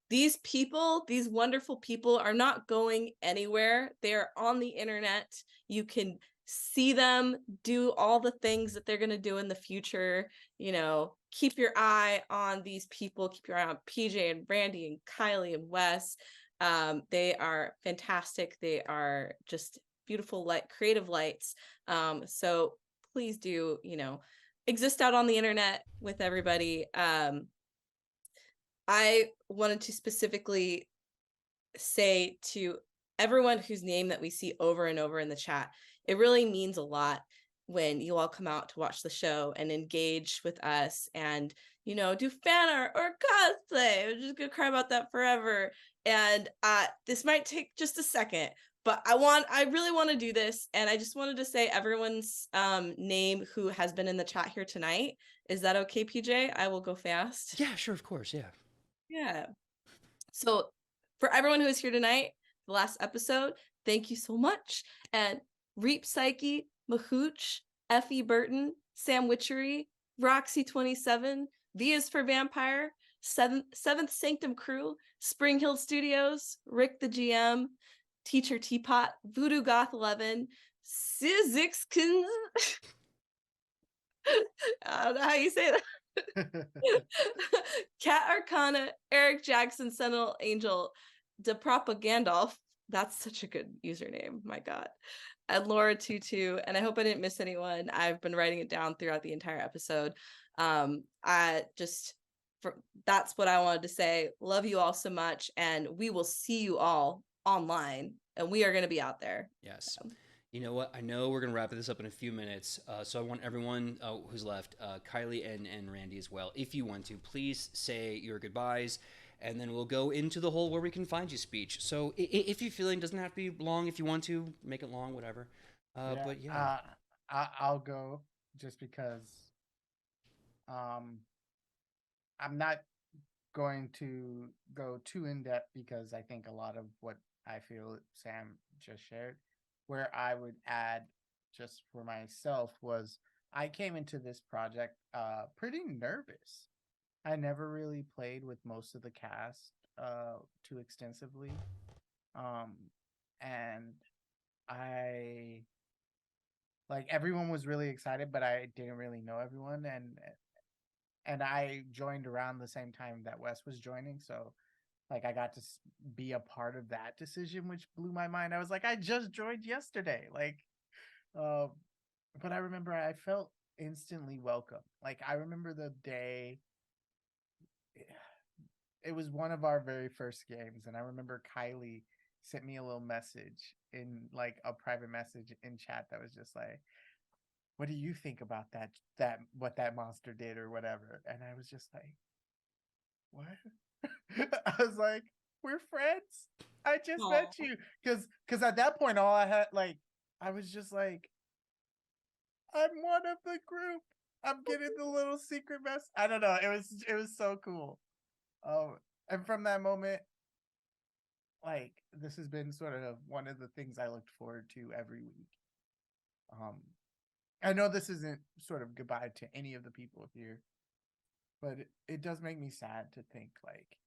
These people, these wonderful people, are not going anywhere. They're on the internet. You can see them do all the things that they're going to do in the future. You know, keep your eye on these people. Keep your eye on PJ and Randy and Kylie and Wes. They are fantastic. They are just beautiful, light, creative lights. So please do, exist out on the internet with everybody. I wanted to specifically say to everyone whose name that we see over and over in the chat, it really means a lot when you all come out to watch the show and engage with us and, do fan art or cosplay. I'm just gonna cry about that forever. And this might take just a second, but I really want to do this. And I just wanted to say everyone's name who has been in the chat here tonight. Is that okay, PJ? I will go fast. Yeah, sure, of course, yeah. Yeah. So for everyone who is here tonight, the last episode, thank you so much. And Reap Psyche, Mahooch, Effie Burton, Sam Witchery, Roxy27, V is for Vampire, Seventh Sanctum Crew, Spring Hill Studios, Rick the GM, Teacher Teapot, Voodoo Goth 11, Sizixkins. I don't know how you say that. Cat Arcana, Eric Jackson, Sentinel Angel, DePropa Gandalf. That's such a good username. My God. And Laura Tutu. And I hope I didn't miss anyone. I've been writing it down throughout the entire episode. That's what I wanted to say. Love you all so much. And we will see you all online. And we are going to be out there. Yes. You know what? I know we're going to wrap this up in a few minutes, so I want everyone who's left, Kylie and Randy as well, if you want to, please say your goodbyes, and then we'll go into the whole where we can find you speech. So if you're feeling, doesn't have to be long. If you want to, make it long, whatever. But yeah. I'll go just because I'm not going to go too in-depth because I think a lot of what I feel Sam just shared. Where I would add just for myself was I came into this project pretty nervous I never really played with most of the cast too extensively. Um and I like everyone was really excited, but I didn't really know everyone, and I joined around the same time that Wes was joining, so like I got to be a part of that decision, which blew my mind. I was like, I just joined yesterday, like, uh, but I remember I felt instantly welcome. Like I remember the day. It was one of our very first games, and I remember Kylie sent me a little message in like a private message in chat that was just like, what do you think about that what that monster did or whatever? And I was just like, what? I was like, we're friends. I just Aw. met you. Cause at that point all I had like I was just like, I'm one of the group. I'm getting the little secret mess. I don't know. It was so cool. And from that moment, like this has been sort of one of the things I looked forward to every week. Um I know this isn't sort of goodbye to any of the people here, but it does make me sad to think like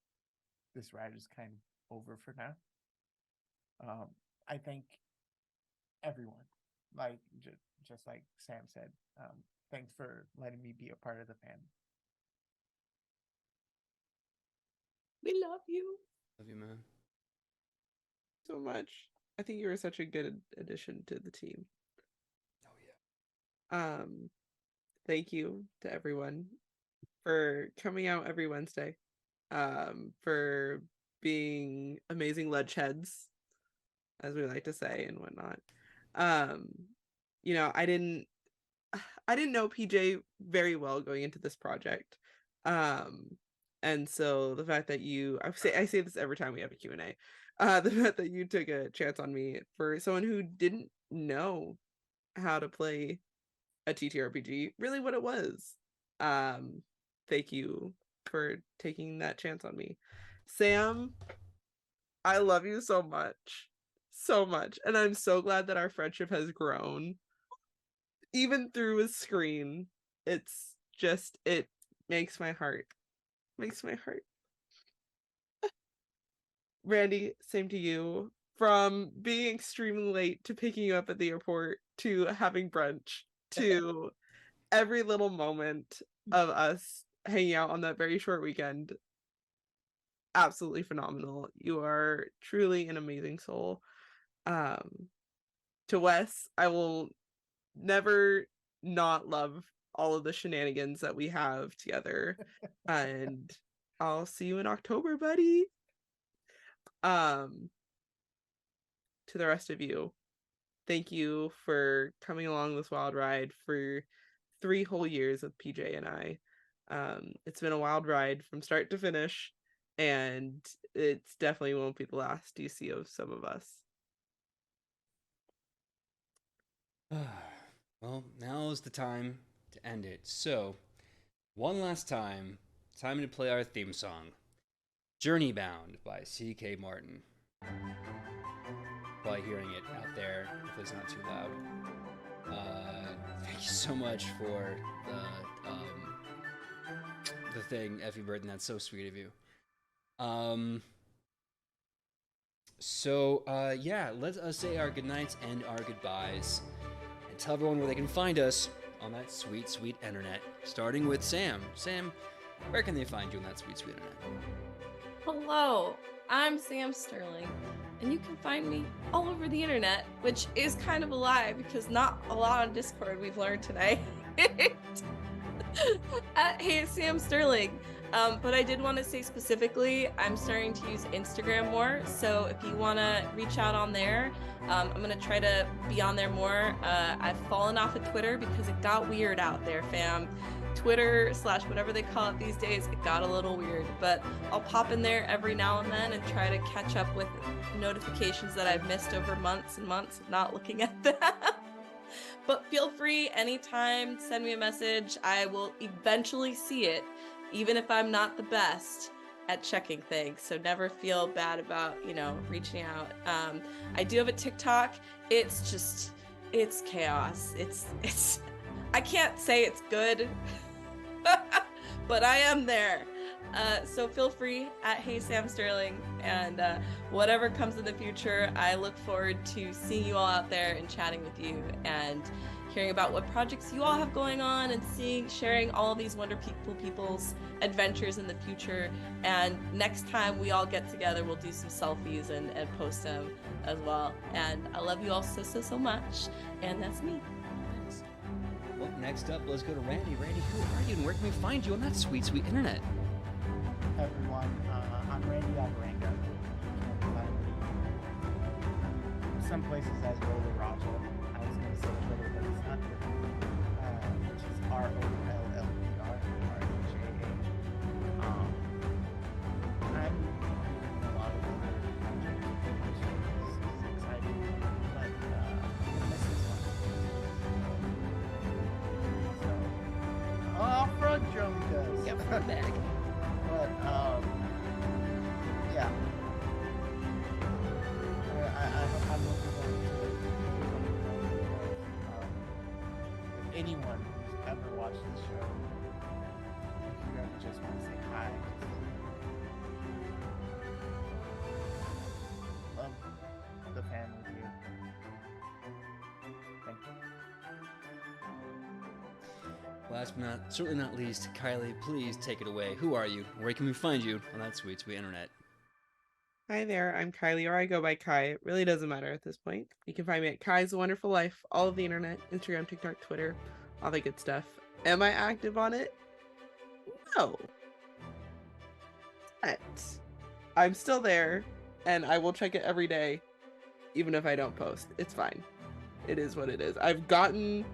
this ride is kind of over for now. I thank everyone, like just like Sam said. Thanks for letting me be a part of the family. We love you. Love you, man. So much. I think you were such a good addition to the team. Oh yeah. Thank you to everyone for coming out every Wednesday. For being amazing ledge heads, as we like to say and whatnot. I didn't know PJ very well going into this project. And so the fact that I say this every time we have a Q&A, the fact that you took a chance on me for someone who didn't know how to play a TTRPG, really what it was. Thank you for taking that chance on me. Sam, I love you so much. So much. And I'm so glad that our friendship has grown. Even through a screen. It makes my heart. Randy, same to you. From being extremely late to picking you up at the airport to having brunch to every little moment of us hanging out on that very short weekend. Absolutely phenomenal. You are truly an amazing soul. To Wes, I will never not love all of the shenanigans that we have together. And I'll see you in October, buddy. To the rest of you, thank you for coming along this wild ride for 3 whole years with PJ and I. It's been a wild ride from start to finish, and it's definitely won't be the last you see of some of us. Well, now is the time to end it. So, one last time to play our theme song, Journey Bound by C.K. Martin. By hearing it out there, if it's not too loud. Thank you so much for the thing, Effie Burton. That's so sweet of you. Yeah, let us say our goodnights and our goodbyes, and tell everyone where they can find us on that sweet, sweet internet. Starting with Sam. Sam, where can they find you on that sweet, sweet internet? Hello, I'm Sam Sterling, and you can find me all over the internet, which is kind of a lie because not a lot on Discord we've learned today. Hey, it's Sam Sterling. But I did want to say specifically, I'm starting to use Instagram more. So if you want to reach out on there, I'm going to try to be on there more. I've fallen off of Twitter because it got weird out there, fam. Twitter / whatever they call it these days, it got a little weird. But I'll pop in there every now and then and try to catch up with notifications that I've missed over months and months of not looking at them. But feel free anytime, send me a message. I will eventually see it, even if I'm not the best at checking things. So never feel bad about, reaching out. I do have a TikTok. It's chaos. It's I can't say it's good, but I am there. So feel free at Hey Sam Sterling, and whatever comes in the future, I look forward to seeing you all out there and chatting with you and hearing about what projects you all have going on and sharing all these people's adventures in the future. And next time we all get together, we'll do some selfies and post them as well. And I love you all so much. And that's me. Thanks. Well, next up, let's go to Randy. Randy, who are you and where can we find you on that sweet internet? Everyone, I'm Randy Alvarenga. You can find me some places as Roller Raja. I was going to say Twitter, but it's not Twitter. Which is ROLLER, RAJA. I'm doing a lot of other projects, which is exciting, but I'm going to miss this one. So, off-road drone does. Yep, I'm back. But, yeah. I'm looking forward to if anyone who's ever watched the show, if you ever just want to say hi, just love the family here. Thank you. Last but certainly not least, Kylie, please take it away. Who are you? Where can we find you on that sweet internet? Hi there, I'm Kylie, or I go by Kai. It really doesn't matter at this point. You can find me at Kai's Wonderful Life, all of the internet, Instagram, TikTok, Twitter, all the good stuff. Am I active on it? No. But I'm still there, and I will check it every day, even if I don't post. It's fine. It is what it is. I've gotten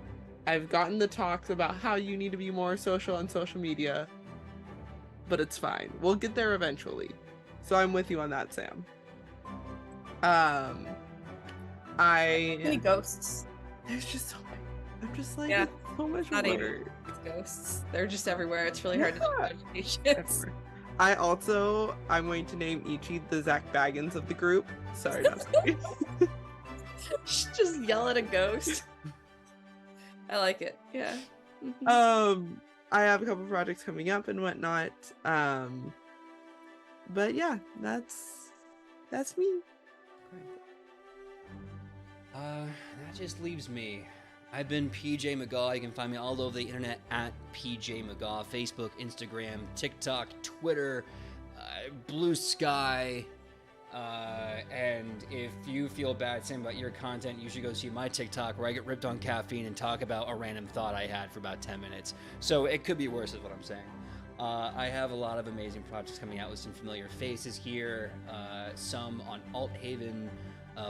the talks about how you need to be more social on social media, but it's fine. We'll get there eventually. So I'm with you on that, Sam. Many ghosts. There's just so many. I'm just like, Yeah. it's so much Not work. even ghosts. They're just everywhere. It's really hard to Yeah. do patience. I'm going to name Ichi the Zach Baggins of the group. Sorry, not sorry. Just yell at a ghost. I like it. Yeah. Mhm. I have a couple projects coming up and whatnot. But yeah, that's me. That just leaves me. I've been PJ McGaw. You can find me all over the internet at PJ McGaw. Facebook, Instagram, TikTok, Twitter, Blue Sky. And if you feel bad saying about your content, you should go see my TikTok where I get ripped on caffeine and talk about a random thought I had for about 10 minutes. So it could be worse is what I'm saying. I have a lot of amazing projects coming out with some familiar faces here, some on Althaven,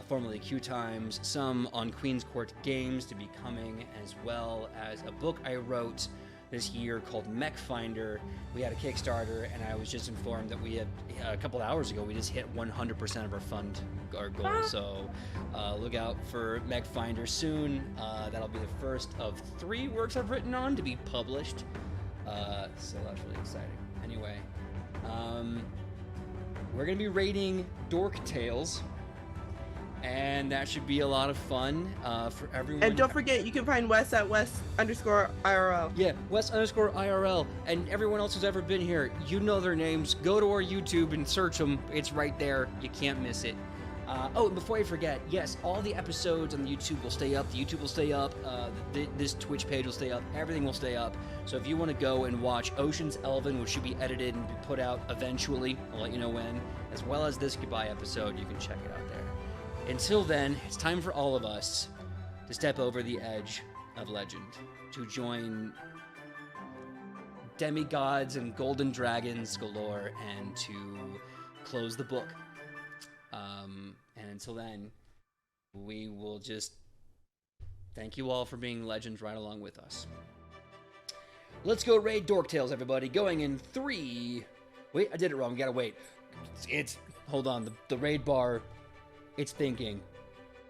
formerly Q Times, some on Queen's Court Games to be coming, as well as a book I wrote this year called Mech Finder. We had a Kickstarter, and I was just informed that we had, a couple hours ago, we just hit 100% of our goal. So look out for Mech Finder soon. That'll be the first of 3 works I've written on to be published. So that's really exciting. Anyway, we're gonna be rating Dork Tales, and that should be a lot of fun for everyone. And don't forget, you can find Wes at Wes_IRL. Yeah, Wes_IRL, and everyone else who's ever been here, you know their names. Go to our YouTube and search them. It's right there. You can't miss it. Oh, and before I forget, yes, all the episodes on the YouTube will stay up. The YouTube will stay up. This Twitch page will stay up. Everything will stay up. So if you want to go and watch Ocean's Elven, which should be edited and be put out eventually, I'll let you know when, as well as this Goodbye episode, you can check it out there. Until then, it's time for all of us to step over the edge of legend, to join demigods and golden dragons galore, and to close the book. And until then, we will just thank you all for being legends right along with us. Let's go raid Dork Tales, everybody. Going in 3. Wait, I did it wrong. We gotta wait. Hold on. The raid bar, it's thinking.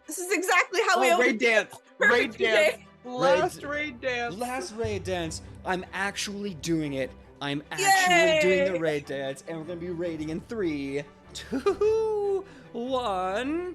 This is exactly how we raid dance. Raid Perfect, dance. PJ. Last raid dance. Last raid dance. I'm actually doing it. I'm actually doing the Yay! raid dance, and we're gonna be raiding in 3, 2, 1.